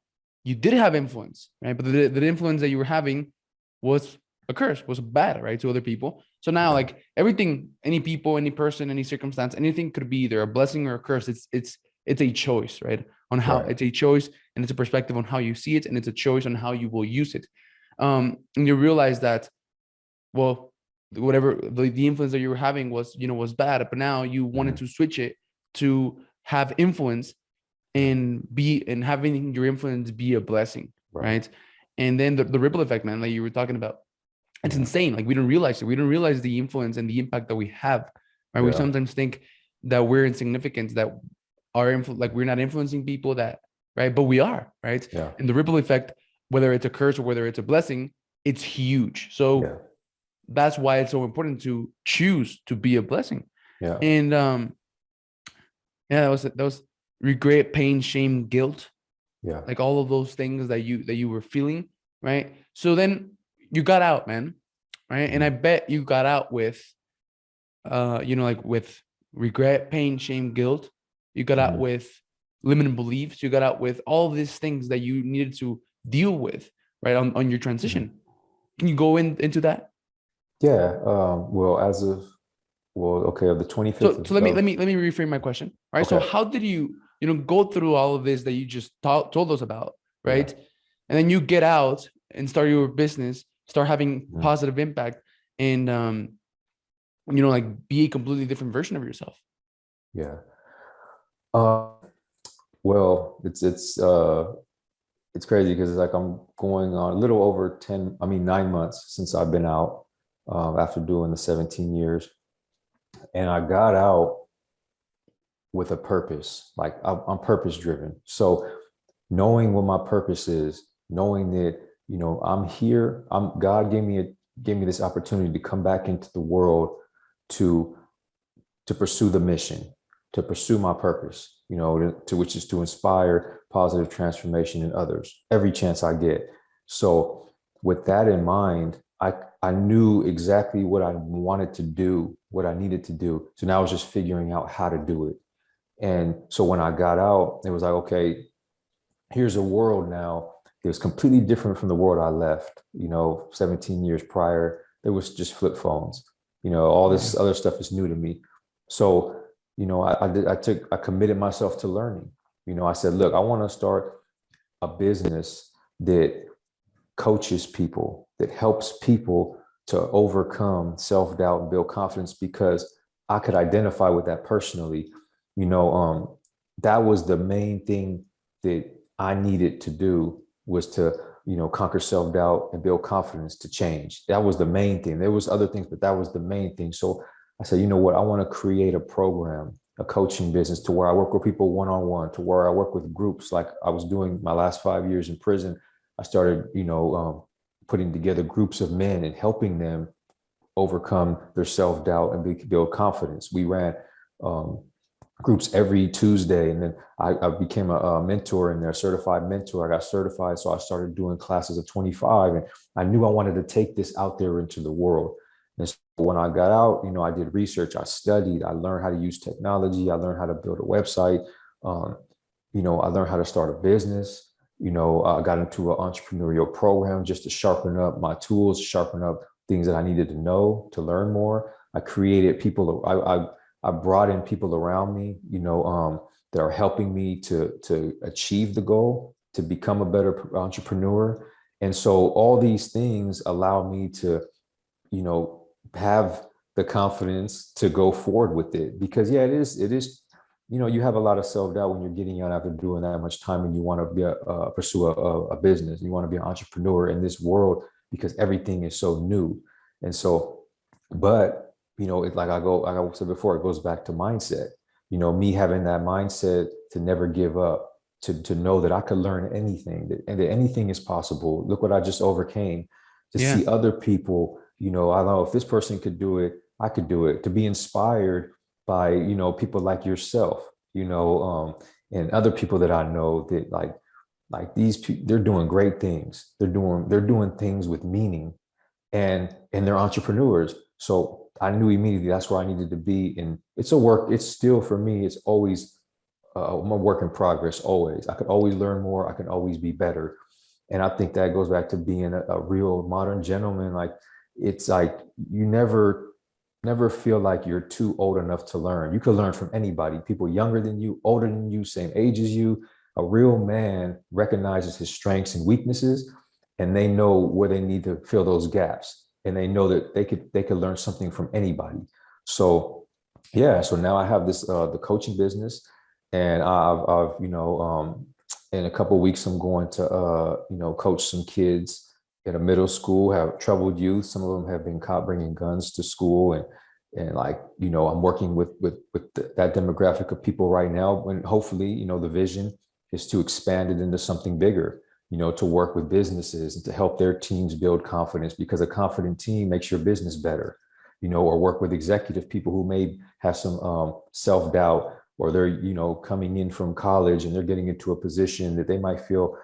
you did have influence, right? But the influence that you were having was a curse, was bad, right, to other people. So now, Yeah. like everything, any people, any person, any circumstance, anything could be either a blessing or a curse. It's a choice, right? On how Right. it's a choice, and it's a perspective on how you see it, and it's a choice on how you will use it. And you realize that, well, whatever the influence that you were having was, was bad, but now you wanted to switch it to have influence and having your influence be a blessing, Right. right? And then the ripple effect, man, like you were talking about, it's Yeah. insane. Like we don't realize it. We don't realize the influence and the impact that we have, right? We Yeah. sometimes think that we're insignificant, that like we're not influencing people, that, right? But we are, right? Yeah. And the ripple effect, whether it's a curse or whether it's a blessing, it's huge. So Yeah. that's why it's so important to choose to be a blessing. Yeah. And yeah, that was regret, pain, shame, guilt, Yeah. like all of those things that you were feeling, right? So then you got out, man, right? And I bet you got out with like with regret, pain, shame, guilt. You got out with limiting beliefs. You got out with all these things that you needed to deal with, right, on your transition. Can you go into that? Yeah. Okay, of the 25th So let me of reframe my question. Right. So okay. how did you go through all of this that you just told us about, Yeah. right? And then you get out and start your business, start having Mhm. positive impact, and like be a completely different version of yourself. Yeah. Uh, well, it's crazy because it's like I'm going on a little over 9 months since I've been out after doing the 17 years. And I got out with a purpose. Like I'm purpose driven. So knowing what my purpose is, knowing that, I'm here, God gave me this opportunity to come back into the world to pursue the mission, to pursue my purpose, to which is to inspire positive transformation in others every chance I get. So with that in mind, I knew exactly what I wanted to do, what I needed to do. So now I was just figuring out how to do it. And so when I got out, it was like, okay, here's a world now that was completely different from the world I left. 17 years prior, there was just flip phones. All this other stuff is new to me. So, I committed myself to learning. I said, look, I want to start a business that coaches people, that helps people to overcome self-doubt and build confidence, because I could identify with that personally. That was the main thing that I needed to do, was to, conquer self-doubt and build confidence to change. That was the main thing. There was other things, but that was the main thing. So I said, you know what, I want to create a program, a coaching business, to where I work with people one-on-one, to where I work with groups like I was doing my last 5 years in prison. I started, putting together groups of men and helping them overcome their self-doubt and build confidence. We ran groups every Tuesday. And then I became a mentor in there, certified mentor. I got certified. So I started doing classes at 25, and I knew I wanted to take this out there into the world. And so when I got out, I did research, I studied, I learned how to use technology, I learned how to build a website. Um, I learned how to start a business. I got into an entrepreneurial program just to sharpen up my tools, sharpen up things that I needed to know to learn more. I created people. I brought in people around me, that are helping me to achieve the goal, to become a better entrepreneur. And so all these things allow me to, have the confidence to go forward with it. Because yeah, it is, you have a lot of self-doubt when you're getting out after doing that much time, and you want to pursue a business. You want to be an entrepreneur in this world because everything is so new. And so, but like I said before, it goes back to mindset. Me having that mindset to never give up, to know that I could learn anything, and that anything is possible. Look what I just overcame. To Yeah. see other people, I know if this person could do it, I could do it. To be inspired by people like yourself, and other people that I know that like these people, they're doing great things. They're doing things with meaning, and they're entrepreneurs. So I knew immediately that's where I needed to be. And it's still, for me, it's always I'm a work in progress. Always, I could always learn more, I can always be better. And I think that goes back to being a real modern gentleman. Like, it's like you never feel like you're too old enough to learn. You could learn from anybody, people younger than you, older than you, same age as you. A real man recognizes his strengths and weaknesses, and they know where they need to fill those gaps. And they know that they could learn something from anybody. So yeah, so now I have this the coaching business, and I've in a couple of weeks I'm going to coach some kids in a middle school, have troubled youth. Some of them have been caught bringing guns to school, and like, I'm working with that demographic of people right now. When hopefully, the vision is to expand it into something bigger, to work with businesses and to help their teams build confidence, because a confident team makes your business better, or work with executive people who may have some self-doubt, or they're, coming in from college and they're getting into a position that they might feel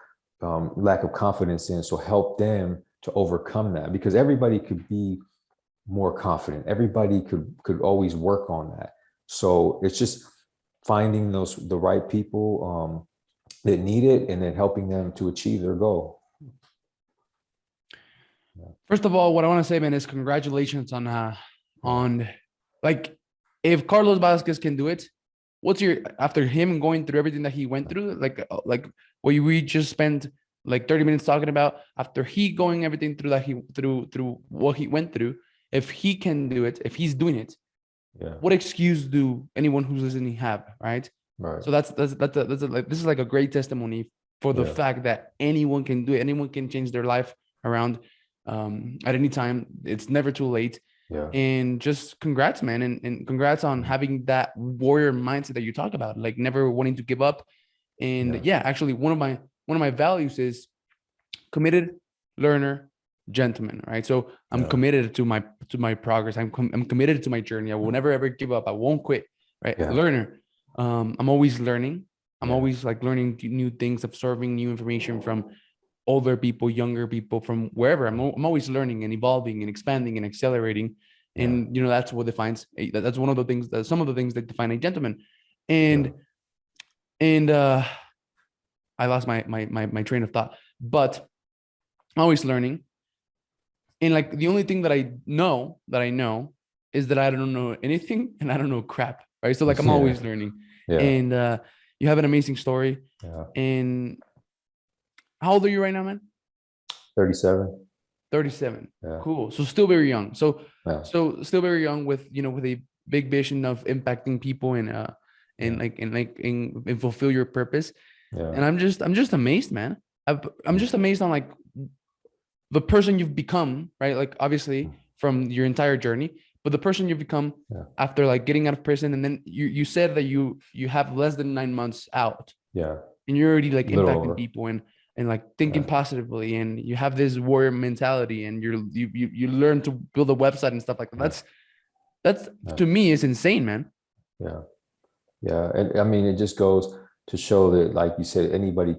lack of confidence in. So help them to overcome that, because everybody could be more confident. Everybody could always work on that. So it's just finding the right people that need it, and then helping them to achieve their goal. First of all, what I want to say, man, is congratulations on like, if Carlos Vasquez can do it, after him going through everything that he went through, like what we just spent like 30 minutes talking about, after he going everything through that through what he went through, if he can do it, if he's doing it, what excuse do anyone who's listening have, right? Right. So that's like, this is like a great testimony for the fact that anyone can do it. Anyone can change their life around at any time. It's never too late. Yeah. And just congrats, man. And congrats on having that warrior mindset that you talk about, like never wanting to give up. And actually one of my values is committed, learner, gentleman, right? So I'm committed to my progress. I'm committed to my journey. I will never ever give up. I won't quit, right? Learner. I'm always learning. I'm always like learning new things, absorbing new information from older people, younger people, from wherever. I'm always learning and evolving and expanding and accelerating. And that's what defines, that's one of the things, that some of the things that define a gentleman. And I lost my train of thought, but I'm always learning. And like, the only thing that I know is that I don't know anything and I don't know crap, right? So like, I'm always learning. And you have an amazing story. And how old are you right now, man? 37. 37. Cool. So still very young. So still very young, with with a big vision of impacting people and fulfill your purpose. And I'm just amazed, man. I'm just amazed on like the person you've become, right? Like, obviously from your entire journey, but the person you've become after like getting out of prison. And then you said that you have less than 9 months out. And you're already like impacting people and like thinking positively, and you have this warrior mentality, and you learn to build a website and stuff like that. That's to me is insane, man. Yeah. And I mean, it just goes to show that, like you said, anybody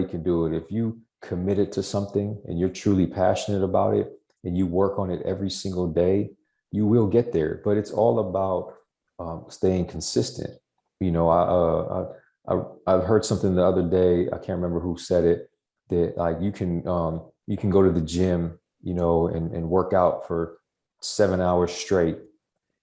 can do it. If you committed to something and you're truly passionate about it and you work on it every single day, you will get there. But it's all about staying consistent. You know, I've heard something the other day. I can't remember who said it, that like you can go to the gym, you know, and work out for 7 hours straight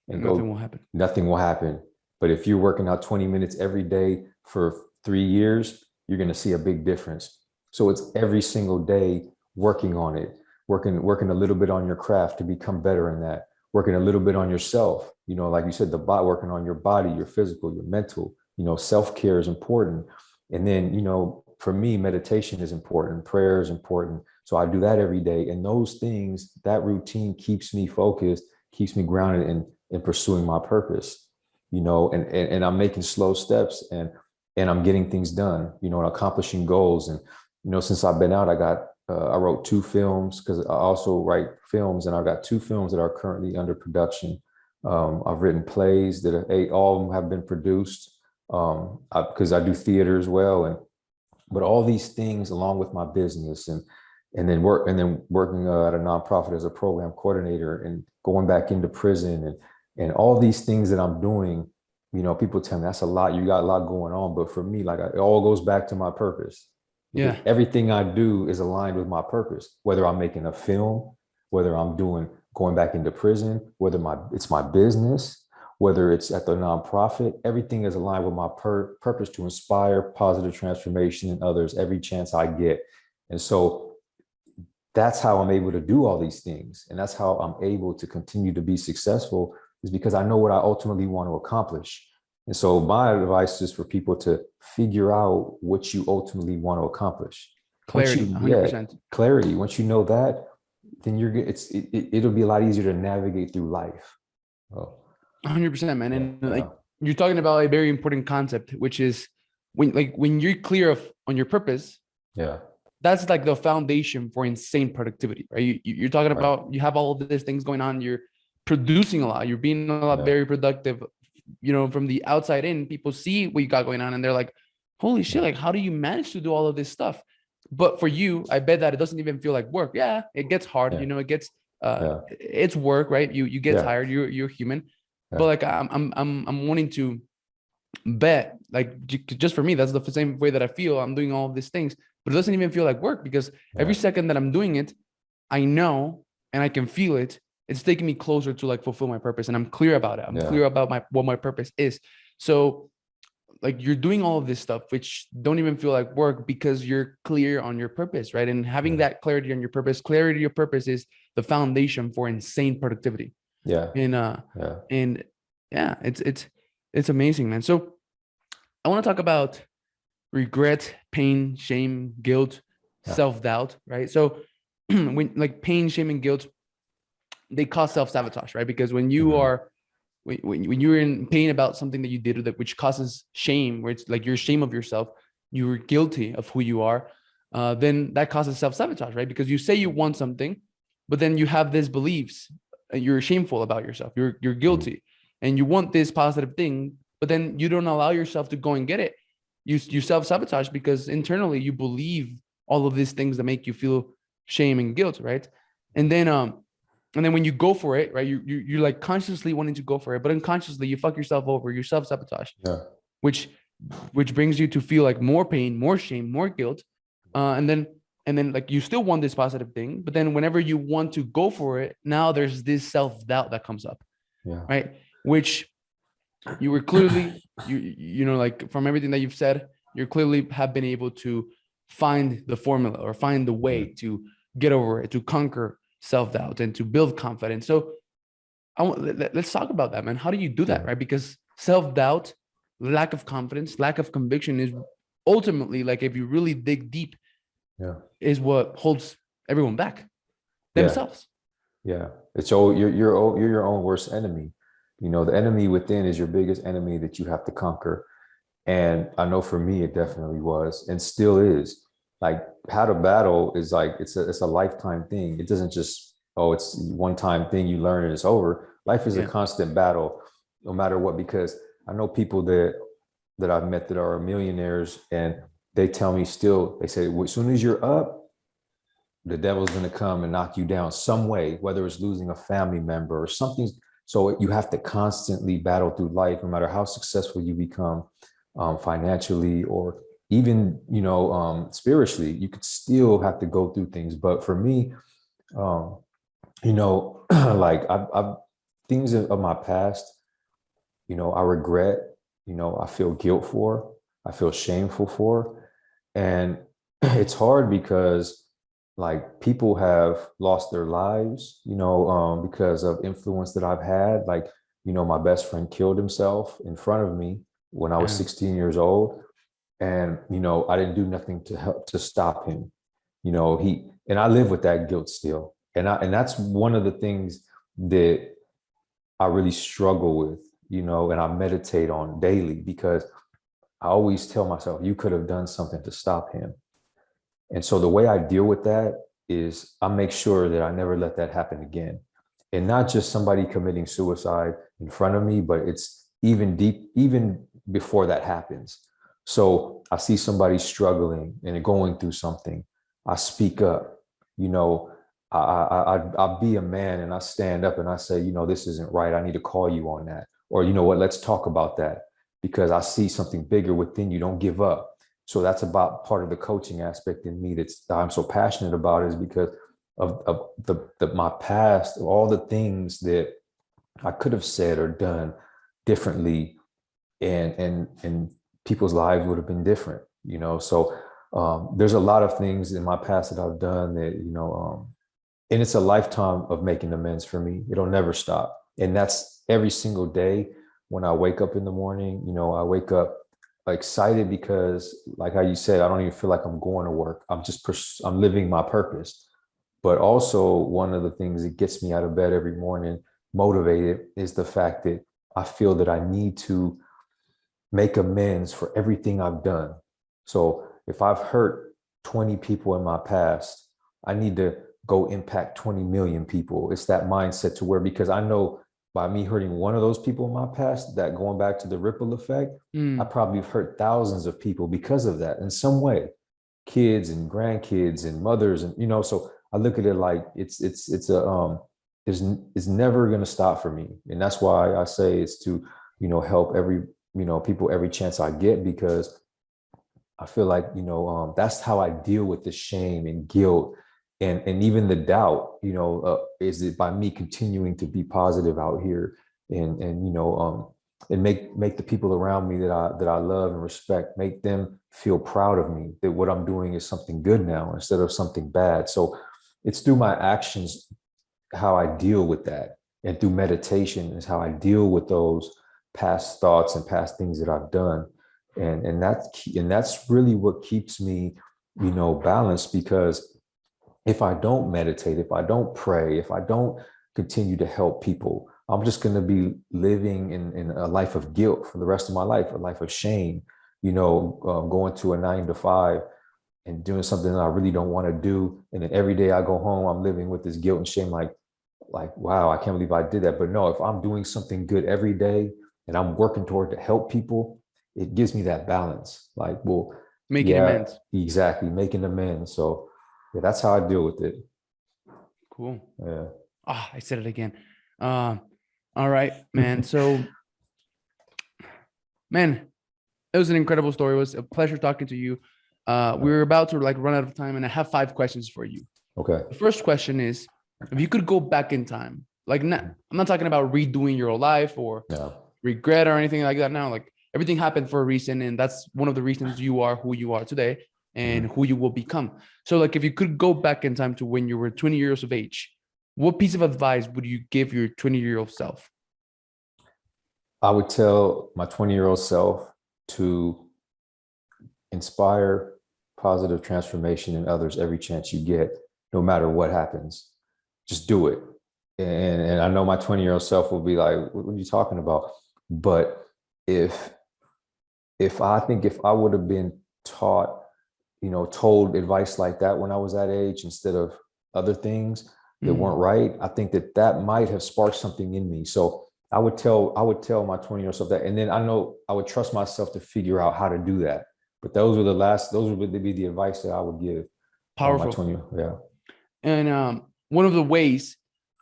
and Nothing go, will happen. nothing will happen. But if you're working out 20 minutes every day for 3 years, you're going to see a big difference. So it's every single day working on it, working a little bit on your craft to become better in that, working a little bit on yourself. You know, like you said, working on your body, your physical, your mental. You know, self-care is important. And then, you know, for me, meditation is important, prayer is important. So I do that every day. And those things, that routine keeps me focused, keeps me grounded in pursuing my purpose, you know, and I'm making slow steps and I'm getting things done, you know, and accomplishing goals. And, you know, since I've been out, I wrote 2 films because I also write films, and I've got 2 films that are currently under production. I've written plays that all of them have been produced because I do theater as well. But all these things along with my business and then working at a nonprofit as a program coordinator and going back into prison and all these things that I'm doing, you know, people tell me that's a lot. You got a lot going on. But for me, like it all goes back to my purpose, because Yeah. everything I do is aligned with my purpose, whether I'm making a film, whether I'm going back into prison, whether it's my business, whether it's at the nonprofit, everything is aligned with my purpose to inspire positive transformation in others every chance I get. And so that's how I'm able to do all these things. And that's how I'm able to continue to be successful, is because I know what I ultimately want to accomplish. And so my advice is for people to figure out what you ultimately want to accomplish. Clarity, 100%. Clarity. Once you know that, then it'll be a lot easier to navigate through life. Oh, 100%, man. yeah, And yeah, like you're talking about a very important concept, which is when you're clear on your purpose, yeah, that's like the foundation for insane productivity, right? You're talking right, about, you have all of these things going on. You're producing a lot. You're being a lot, yeah, very productive. You know, from the outside in, people see what you got going on and they're like, holy shit, yeah, like, how do you manage to do all of this stuff? But for you, I bet that it doesn't even feel like work. Yeah, it gets hard. yeah, You know, it gets, yeah, it's work, right? You get yeah, tired. You're human. But yeah, like, I'm wanting to bet, like, just for me, that's the same way that I feel. I'm doing all of these things, but it doesn't even feel like work, because every yeah, second that I'm doing it, I know and I can feel it. It's taking me closer to like fulfill my purpose, and I'm clear about it. I'm yeah, clear about what my purpose is. So like, you're doing all of this stuff which don't even feel like work because you're clear on your purpose, right? And having yeah, that clarity on your purpose, clarity of your purpose is the foundation for insane productivity. yeah, And yeah, and yeah, it's amazing, man. So I want to talk about regret, pain, shame, guilt, yeah, self-doubt, right? So when like pain, shame, and guilt, they cause self-sabotage, right? Because when you mhm, are when you're in pain about something that you did, that which causes shame, where it's like you're ashamed of yourself, you were guilty of who you are, then that causes self-sabotage, right? Because you say you want something, but then you have these beliefs, and you're shameful about yourself, you're mhm, guilty, and you want this positive thing, but then you don't allow yourself to go and get it. You self-sabotage because internally you believe all of these things that make you feel shame and guilt, right? And then when you go for it, right, you're like consciously wanting to go for it, but unconsciously you fuck yourself over, you self-sabotage, yeah, which brings you to feel like more pain, more shame, more guilt. And then like you still want this positive thing, but then whenever you want to go for it, now there's this self-doubt that comes up, yeah, right? Which you were clearly, you know, like from everything that you've said, you clearly have been able to find the formula or find the way mhm, to get over it, to conquer self-doubt and to build confidence. So let's talk about that, man. How do you do that, yeah, right? Because self-doubt, lack of confidence, lack of conviction is ultimately, like, if you really dig deep, yeah, is what holds everyone back, yeah, themselves. yeah. You're your own worst enemy. You know, the enemy within is your biggest enemy that you have to conquer. And I know for me, it definitely was and still is. Like how to battle is like it's a lifetime thing. It doesn't just, oh, it's one time thing, you learn and it's over. Life is a Yeah. constant battle, no matter what, because I know people that that I've met that are millionaires, and they tell me still, they say, as soon as you're up, the devil's going to come and knock you down some way, whether it's losing a family member or something. So you have to constantly battle through life, no matter how successful you become, financially, or even, spiritually. You could still have to go through things. But for me, like I've things of my past, I regret, I feel guilt for, I feel shameful for. And it's hard because like people have lost their lives, because of influence that I've had. Like, my best friend killed himself in front of me when I was Yeah. 16 years old. And, I didn't do nothing to help to stop him. And I live with that guilt still. And that's one of the things that I really struggle with, and I meditate on daily, because I always tell myself, you could have done something to stop him. And so the way I deal with that is I make sure that I never let that happen again. And not just somebody committing suicide in front of me, but it's even before that happens. So I see somebody struggling and going through something. I speak up, I'll be a man and I stand up and I say, this isn't right. I need to call you on that. Or, you know what, let's talk about that, because I see something bigger within you. Don't give up. So that's about part of the coaching aspect in me that I'm so passionate about, is because of my past, of all the things that I could have said or done differently, and people's lives would have been different, So there's a lot of things in my past that I've done that, and it's a lifetime of making amends for me. It'll never stop. And that's every single day when I wake up in the morning. I wake up excited because, like how you said, I don't even feel like I'm going to work. I'm living my purpose. But also, one of the things that gets me out of bed every morning motivated is the fact that I feel that I need to make amends for everything I've done. So if I've hurt 20 people in my past, I need to go impact 20 million people. It's that mindset to where, because I know by me hurting one of those people in my past, that going back to the ripple effect, I probably have hurt thousands of people because of that in some way, kids and grandkids and mothers. And, so I look at it like it's never going to stop for me. And that's why I say it's to, help every, people every chance I get, because I feel like, that's how I deal with the shame and guilt and even the doubt, is it by me continuing to be positive out here and and make the people around me that I love and respect, make them feel proud of me, that what I'm doing is something good now instead of something bad. So it's through my actions how I deal with that, and through meditation is how I deal with those past thoughts and past things that I've done, and that's really what keeps me, balanced. Because if I don't meditate, if I don't pray, if I don't continue to help people, I'm just going to be living in a life of guilt for the rest of my life, a life of shame, going to a 9 to 5 and doing something that I really don't want to do. And then every day I go home, I'm living with this guilt and shame, like, wow, I can't believe I did that. But no, if I'm doing something good every day and I'm working toward to help people, it gives me that balance. Like, well, Making yeah, amends. exactly. Making amends. So yeah, that's how I deal with it. Cool. Yeah. I said it again. All right, man. So, man, it was an incredible story. It was a pleasure talking to you. We're about to run out of time, and I have 5 questions for you. Okay. The first question is, if you could go back in time, I'm not talking about redoing your life or regret or anything like that now. Like, everything happened for a reason, and that's one of the reasons you are who you are today and who you will become. So, like, if you could go back in time to when you were 20 years of age, what piece of advice would you give your 20-year-old self? I would tell my 20-year-old self to inspire positive transformation in others every chance you get, no matter what happens. Just do it. And I know my 20-year-old self will be like, what are you talking about? But if I would have been taught, told advice like that when I was that age, instead of other things that weren't right, I think that might have sparked something in me. So I would tell my 20-year-old self that, and then I know I would trust myself to figure out how to do that. But those would be the advice that I would give my Powerful. 20. Yeah. And one of the ways,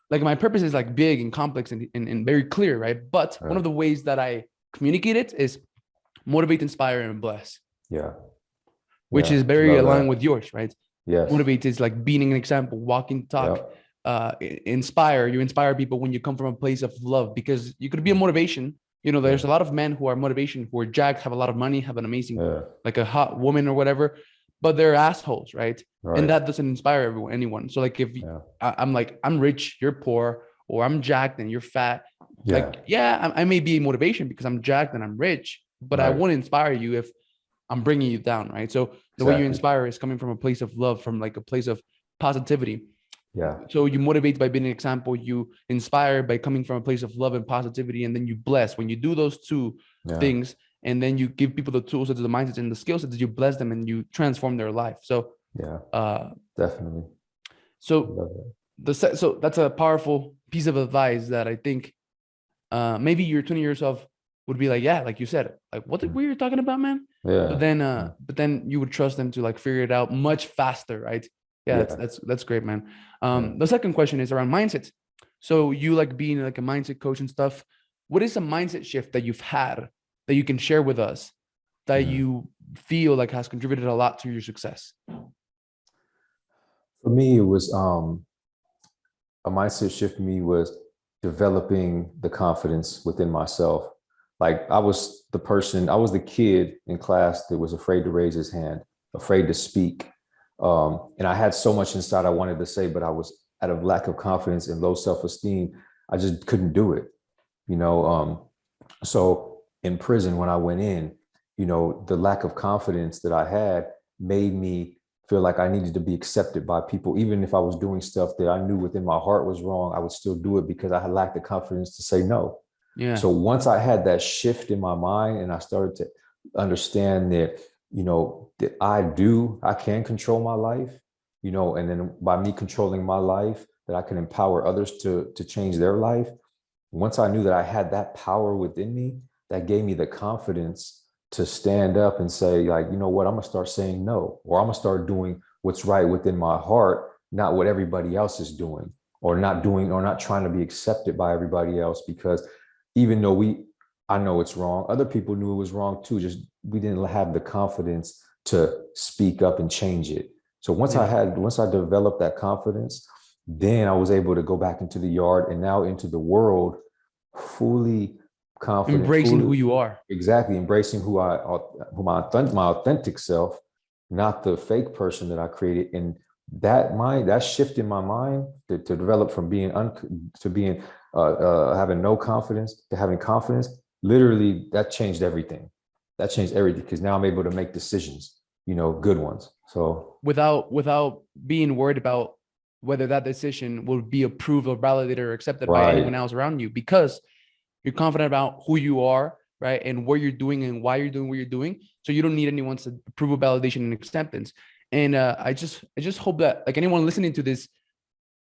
like my purpose is like big and complex and very clear, right? But one Right. of the ways that I communicate it is motivate, inspire, and bless, Yeah. which Yeah. is very Love aligned that. with yours, right? Yes. Motivate is like being an example, walking, talk. Yep. Inspire, you inspire people when you come from a place of love, because you could be a motivation. You know, Yeah. there's a lot of men who are motivation, who are jacked, have a lot of money, have an amazing, Yeah. like a hot woman or whatever, but they're assholes, right? And Right. that doesn't inspire anyone. So like if Yeah. I'm like, I'm rich, you're poor, or I'm jacked and you're fat, Yeah. like, yeah, I may be a motivation because I'm jacked and I'm rich, but I Right. won't inspire you if I'm bringing you down, right? So the way you Exactly. inspire is coming from a place of love, from like a place of positivity. Yeah. So you motivate by being an example, you inspire by coming from a place of love and positivity, and then you bless. When you do those two Yeah. things, and then you give people the tools, the mindsets, and the skill sets, you bless them and you transform their life. So, Yeah. uh, Definitely. so Love it. so that's a powerful piece of advice that I think maybe your 20 years of would be like, yeah, like you said, like what were you talking about, man? Yeah. But then you would trust them to like figure it out much faster, right? Yeah, Yeah. that's great, man. Yeah. The second question is around mindset. So you like being like a mindset coach and stuff. What is a mindset shift that you've had that you can share with us that Mhm. you feel like has contributed a lot to your success? For me, it was a mindset shift for me was developing the confidence within myself. Like I was the kid in class that was afraid to raise his hand, afraid to speak. And I had so much inside I wanted to say, but I was out of lack of confidence and low self-esteem. I just couldn't do it, you know. So in prison, when I went in, the lack of confidence that I had made me feel like I needed to be accepted by people. Even if I was doing stuff that I knew within my heart was wrong, I would still do it because I had lacked the confidence to say no. Yeah. So once I had that shift in my mind and I started to understand that, that I can control my life, and then by me controlling my life, that I can empower others to change their life. Once I knew that I had that power within me, that gave me the confidence to stand up and say, like, you know what, I'm gonna start saying no, or I'm gonna start doing what's right within my heart, not what everybody else is doing, or not trying to be accepted by everybody else. Because even though I know it's wrong, other people knew it was wrong too. Just we didn't have the confidence to speak up and change it. So once I developed that confidence, then I was able to go back into the yard and now into the world fully confident, Embracing who fully you are. exactly embracing my authentic self, not the fake person that I created. And that shift in my mind to develop from being to being having no confidence to having confidence, literally that changed everything. That changed everything because now I'm able to make decisions, good ones. So Without being worried about whether that decision will be approved or validated or accepted by anyone right, else around you, because you're confident about who you are, right? And what you're doing and why you're doing what you're doing. So you don't need anyone's approval, validation, and acceptance. And I just hope that like anyone listening to this,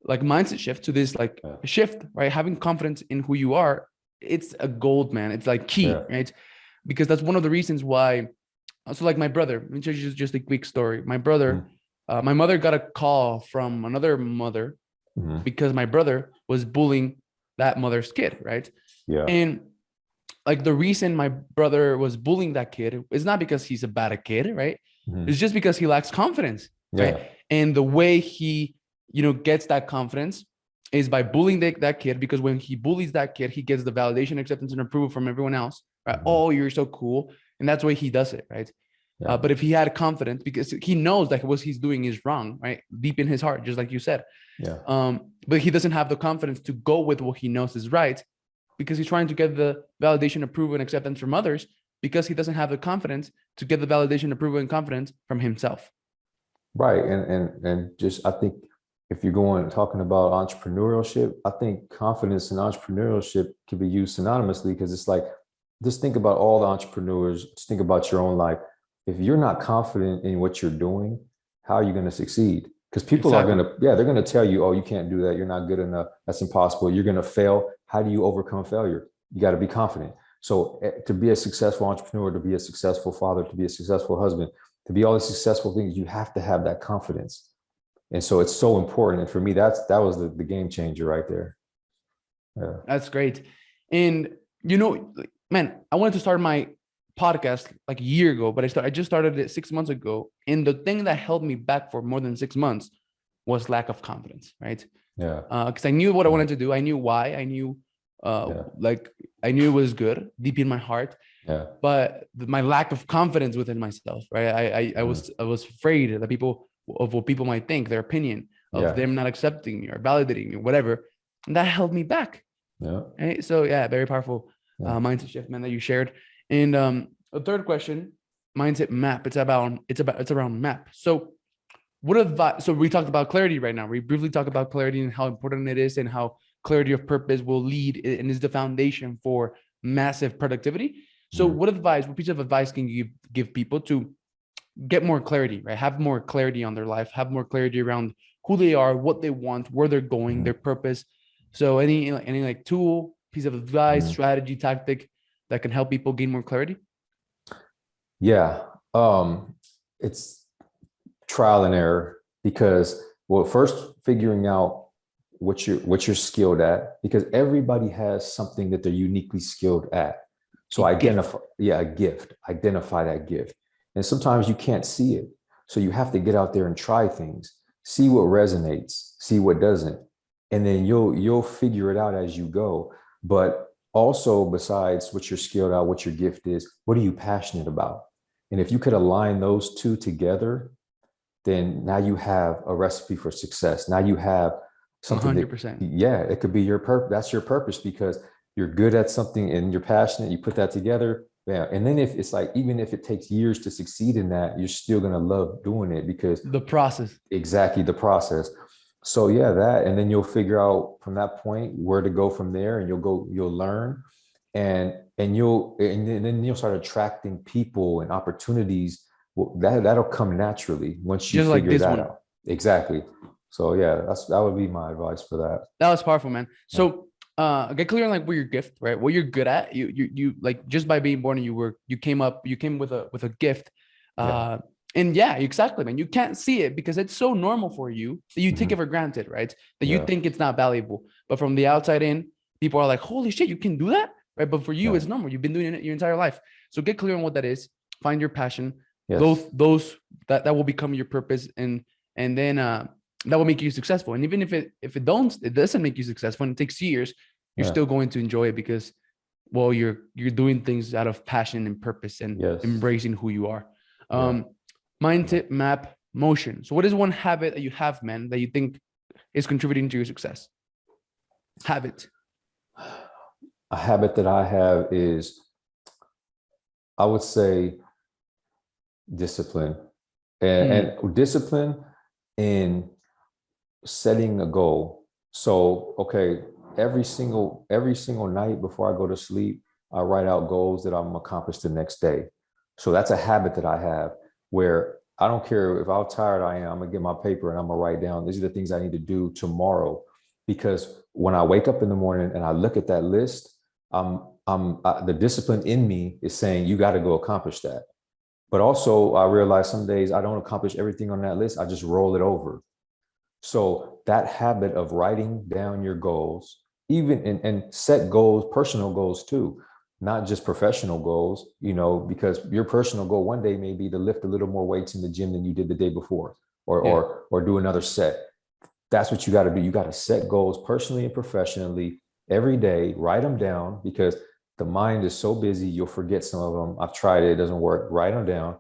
like mindset shift, to this like yeah, shift, right? Having confidence in who you are, it's a gold, man. It's like key, yeah, right? Because that's one of the reasons why. So like my brother, let me tell you just a quick story. My brother, my mother got a call from another mother mm-hmm. because my brother was bullying that mother's kid, right? Yeah, And like the reason my brother was bullying that kid is not because he's a bad kid, right? mm-hmm. It's just because he lacks confidence, right? Yeah, And the way he, gets that confidence is by bullying that kid, because when he bullies that kid, he gets the validation, acceptance, and approval from everyone else, right? mm-hmm. Oh, you're so cool. And that's why he does it, right? Yeah. But if he had confidence, because he knows that what he's doing is wrong, right? Deep in his heart, just like you said. Yeah. But he doesn't have the confidence to go with what he knows is right, because he's trying to get the validation, approval, and acceptance from others, because he doesn't have the confidence to get the validation, approval, and confidence from himself. Right. And just, I think if you're talking about entrepreneurship, I think confidence and entrepreneurship can be used synonymously, because it's like, just think about all the entrepreneurs, just think about your own life. If you're not confident in what you're doing, how are you going to succeed? Because people are they're going to tell you, oh, you can't do that. You're not good enough. That's impossible. You're going to fail. How do you overcome failure? you got to be confident. So to be a successful entrepreneur, to be a successful father, to be a successful husband, to be all these successful things, you have to have that confidence. And so it's so important. And for me, that was the game changer right there. Yeah. That's great. And man, I wanted to start my podcast like a year ago, but I just started it 6 months ago. And the thing that held me back for more than 6 months was lack of confidence, right? Yeah. Because I knew what I wanted to do. I knew why. I knew I knew it was good deep in my heart. Yeah. But my lack of confidence within myself, right? I was afraid that what people might think, their opinion of them not accepting me or validating me, whatever. And that held me back. Yeah. Right? So yeah, very powerful mindset shift, man, that you shared. And the third question, mindset map. It's around map. So what advice? So we talked about clarity right now. We briefly talked about clarity and how important it is, and how clarity of purpose will lead and is the foundation for massive productivity. So what piece of advice can you give people to get more clarity, right? Have more clarity on their life, have more clarity around who they are, what they want, where they're going, their purpose. So any like tool, piece of advice, strategy, tactic that can help people gain more clarity? Yeah. It's trial and error, because first figuring out what you're skilled at, because everybody has something that they're uniquely skilled at. So identify that gift. And sometimes you can't see it. So you have to get out there and try things, see what resonates, see what doesn't. And then you'll figure it out as you go. But also, besides what you're skilled at, what your gift is, what are you passionate about? And if you could align those two together, then now you have a recipe for success. Now you have something 100%. It could be your purpose. That's your purpose, because you're good at something and you're passionate. You put that together. Yeah. And then if it's like, even if it takes years to succeed in that, you're still going to love doing it, because the process. Exactly, the process. So that, and then you'll figure out from that point where to go from there, and you'll learn, and then you'll start attracting people and opportunities. Well, that'll come naturally once you Just like figure this that one. out. Exactly. So that would be my advice for that. That was powerful, man. So get clear on like what your gift, right? What you're good at. You like, just by being born, you came with a gift. And exactly, man. You can't see it because it's so normal for you that you take it for granted, right? That you think it's not valuable. But from the outside in, people are like, holy shit, you can do that, right? But for you, it's normal. You've been doing it your entire life. So get clear on what that is. Find your passion. Yes. Those that will become your purpose, and then that will make you successful. And even if it doesn't make you successful and it takes years, you're still going to enjoy it, because you're doing things out of passion and purpose, and embracing who you are. Mindset map motion. So what is one habit that you have, man, that you think is contributing to your success? Habit. A habit that I have is, I would say, discipline, and discipline in setting a goal. So, every single night before I go to sleep, I write out goals that I'm gonna accomplish the next day. So that's a habit that I have, where I don't care if how tired I am, I'm gonna get my paper and I'm gonna write down, these are the things I need to do tomorrow. Because when I wake up in the morning and I look at that list, the discipline in me is saying, you got to go accomplish that. But also, I realize some days I don't accomplish everything on that list. I just roll it over. So that habit of writing down your goals, even and set goals, personal goals too, not just professional goals, because your personal goal one day may be to lift a little more weights in the gym than you did the day before, or do another set. That's what you got to do. You got to set goals personally and professionally every day, write them down, because the mind is so busy, you'll forget some of them. I've tried it doesn't work. Write them down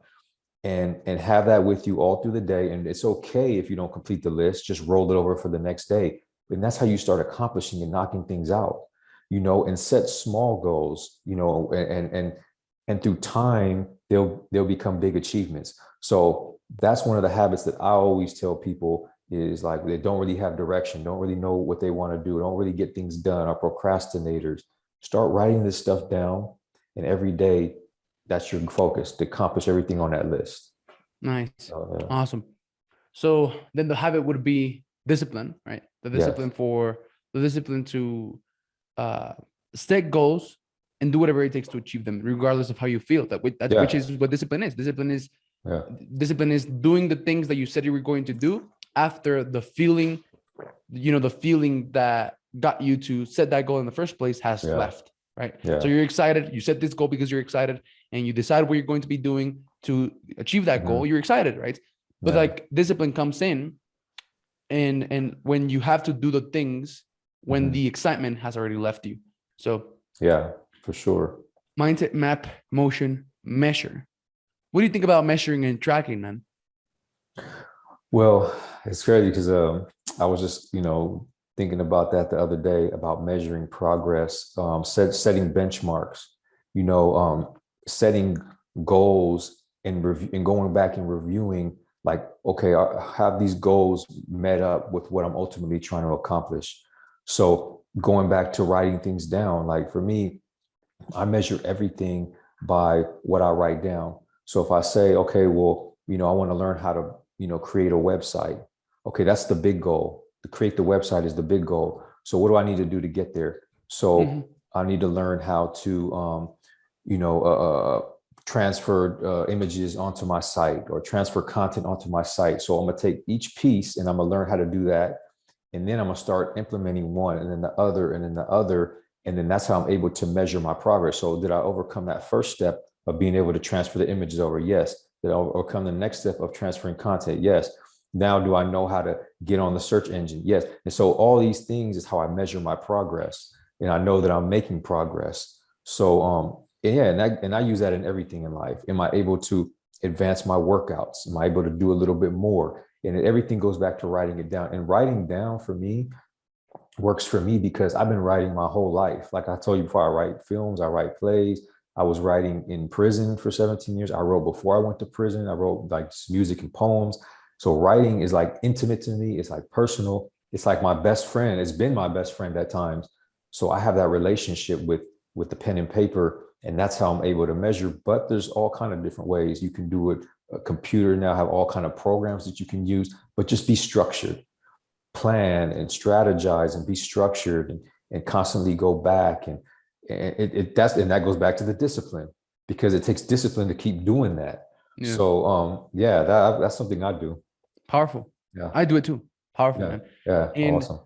and have that with you all through the day. And it's okay if you don't complete the list, just roll it over for the next day. And that's how you start accomplishing and knocking things out, and set small goals, and through time, they'll become big achievements. So that's one of the habits that I always tell people is, like, they don't really have direction, don't really know what they want to do, don't really get things done, are procrastinators. Start writing this stuff down, and every day that's your focus, to accomplish everything on that list. Nice. Awesome. So then the habit would be discipline, right? The discipline to set goals and do whatever it takes to achieve them, regardless of how you feel. Which is what discipline is. Yeah. Discipline is doing the things that you said you were going to do after the feeling, the feeling that got you to set that goal in the first place has left, right? Yeah. So you're excited. You set this goal because you're excited, and you decide what you're going to be doing to achieve that goal. You're excited, right? But like discipline comes in, and when you have to do the things when the excitement has already left you. So yeah, for sure. Mindset, map, motion, measure. What do you think about measuring and tracking, man? Well, it's crazy because I was just, thinking about that the other day about measuring progress, setting benchmarks, setting goals and going back and reviewing, like, okay, have these goals met up with what I'm ultimately trying to accomplish? So going back to writing things down, like for me, I measure everything by what I write down. So if I say, okay, well, I want to learn how to, create a website. Okay, that's the big goal. To create the website is the big goal. So what do I need to do to get there? So I need to learn how to, transfer images onto my site or transfer content onto my site. So I'm going to take each piece and I'm going to learn how to do that. And then I'm going to start implementing one and then the other and then the other. And then that's how I'm able to measure my progress. So did I overcome that first step of being able to transfer the images over? Yes. Did I overcome the next step of transferring content? Yes. Now, do I know how to get on the search engine? Yes. And so all these things is how I measure my progress. And I know that I'm making progress. So, and I use that in everything in life. Am I able to advance my workouts? Am I able to do a little bit more? And everything goes back to writing it down. And writing down for me works for me because I've been writing my whole life. Like I told you before, I write films, I write plays. I was writing in prison for 17 years. I wrote before I went to prison. I wrote like music and poems. So writing is like intimate to me. It's like personal. It's like my best friend. It's been my best friend at times. So I have that relationship with the pen and paper, and that's how I'm able to measure. But there's all kind of different ways you can do it. A computer now have all kind of programs that you can use, but just be structured, plan and strategize and be structured and constantly go back. And that goes back to the discipline, because it takes discipline to keep doing that. Yeah. So that's something I do. Powerful. Yeah, I do it too. Powerful, yeah, man. Yeah, and, awesome.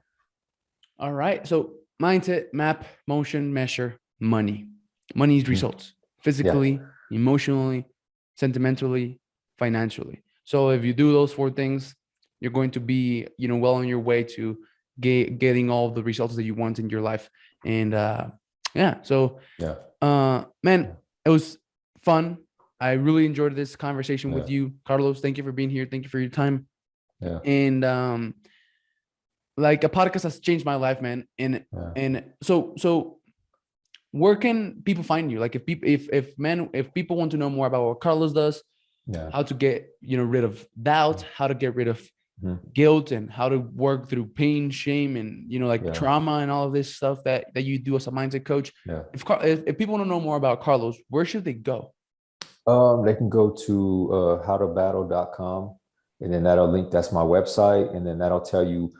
All right. So mindset, map, motion, measure, money. Money is results, physically, emotionally, sentimentally, financially. So if you do those 4 things, you're going to be, well on your way to getting all the results that you want in your life. And man, it was fun. I really enjoyed this conversation with you, Carlos. Thank you for being here. Thank you for your time. Yeah. And like a podcast has changed my life, man. And so where can people find you? Like if people want to know more about what Carlos does, how to get rid of doubt, how to get rid of guilt, and how to work through pain, shame, and trauma and all of this stuff that you do as a mindset coach. If people want to know more about Carlos, where should they go? They can go to howtobattle.com, and then that'll link. That's my website, and then that'll tell you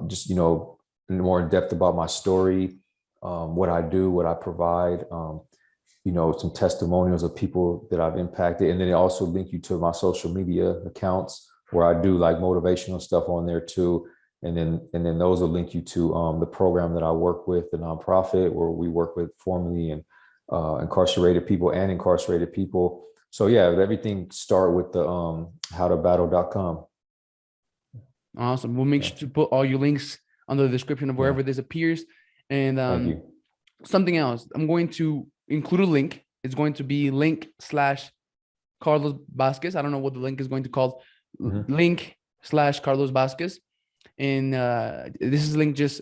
just more in depth about my story, what I do, what I provide. Some testimonials of people that I've impacted, and then it also link you to my social media accounts where I do like motivational stuff on there too. And then those will link you to the program that I work with, the nonprofit where we work with formerly and incarcerated people and incarcerated people. So yeah, everything start with the howtobattle.com. Awesome. We'll make sure to put all your links under the description of wherever this appears. And something else, I'm going to include a link. It's going to be link/Carlos Vasquez. I don't know what the link is going to call. Link/Carlos Vasquez. And this is a link just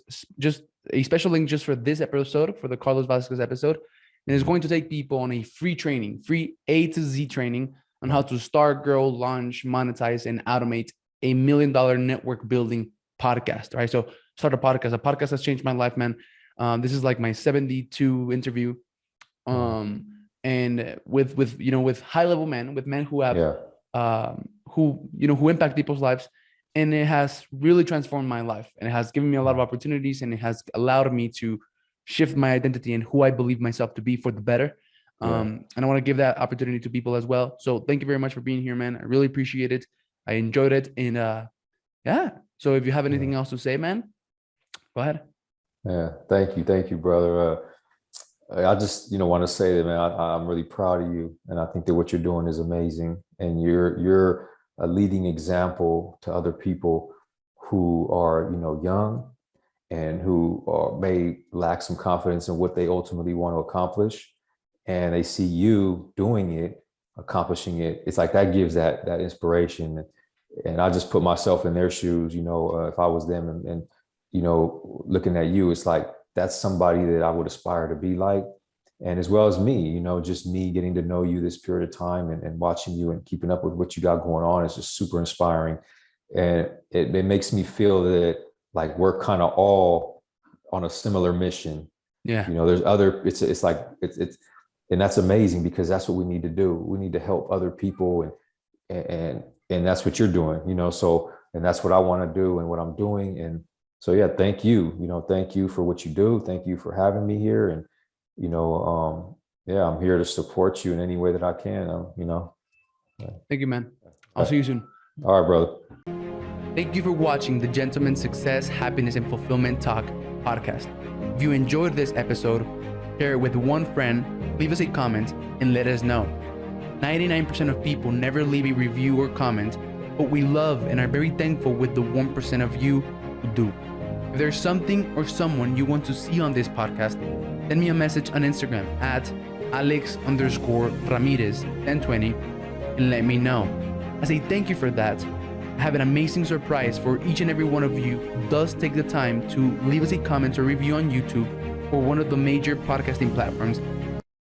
a special link just for this episode, for the Carlos Vasquez episode. And it's going to take people on a free training, free A to Z training on how to start, grow, launch, monetize, and automate $1 million network building podcast. Right. So start a podcast. A podcast has changed my life, man. This is like my 72 interview. And with high level men, with men who have who impact people's lives. And it has really transformed my life, and it has given me a lot of opportunities, and it has allowed me to shift my identity and who I believe myself to be for the better. And I want to give that opportunity to people as well. So thank you very much for being here, man. I really appreciate it. I enjoyed it. And yeah. So if you have anything else to say, man, go ahead. Yeah. Thank you, brother. I just, want to say that, man, I'm really proud of you. And I think that what you're doing is amazing. And you're a leading example to other people who are, young and who may lack some confidence in what they ultimately want to accomplish. And they see you doing it, accomplishing it. It's like that gives that inspiration. And I just put myself in their shoes, if I was them and looking at you, it's like, that's somebody that I would aspire to be like. And as well as me, just me getting to know you this period of time and watching you and keeping up with what you got going on is just super inspiring. And it makes me feel that like we're kind of all on a similar mission. Yeah. There's it's like, and that's amazing because that's what we need to do. We need to help other people and that's what you're doing, so, and that's what I want to do and what I'm doing. And so, yeah, thank you, thank you for what you do. Thank you for having me here. And, I'm here to support you in any way that I can, Thank you, man. I'll see you soon. All right, brother. Thank you for watching the Gentleman's Success, Happiness, and Fulfillment Talk podcast. If you enjoyed this episode, share it with one friend, leave us a comment, and let us know. 99% of people never leave a review or comment, but we love and are very thankful with the 1% of you who do. If there's something or someone you want to see on this podcast, send me a message on Instagram at Alex_Ramirez1020 and let me know. As a thank you for that, I have an amazing surprise for each and every one of you who does take the time to leave us a comment or review on YouTube or one of the major podcasting platforms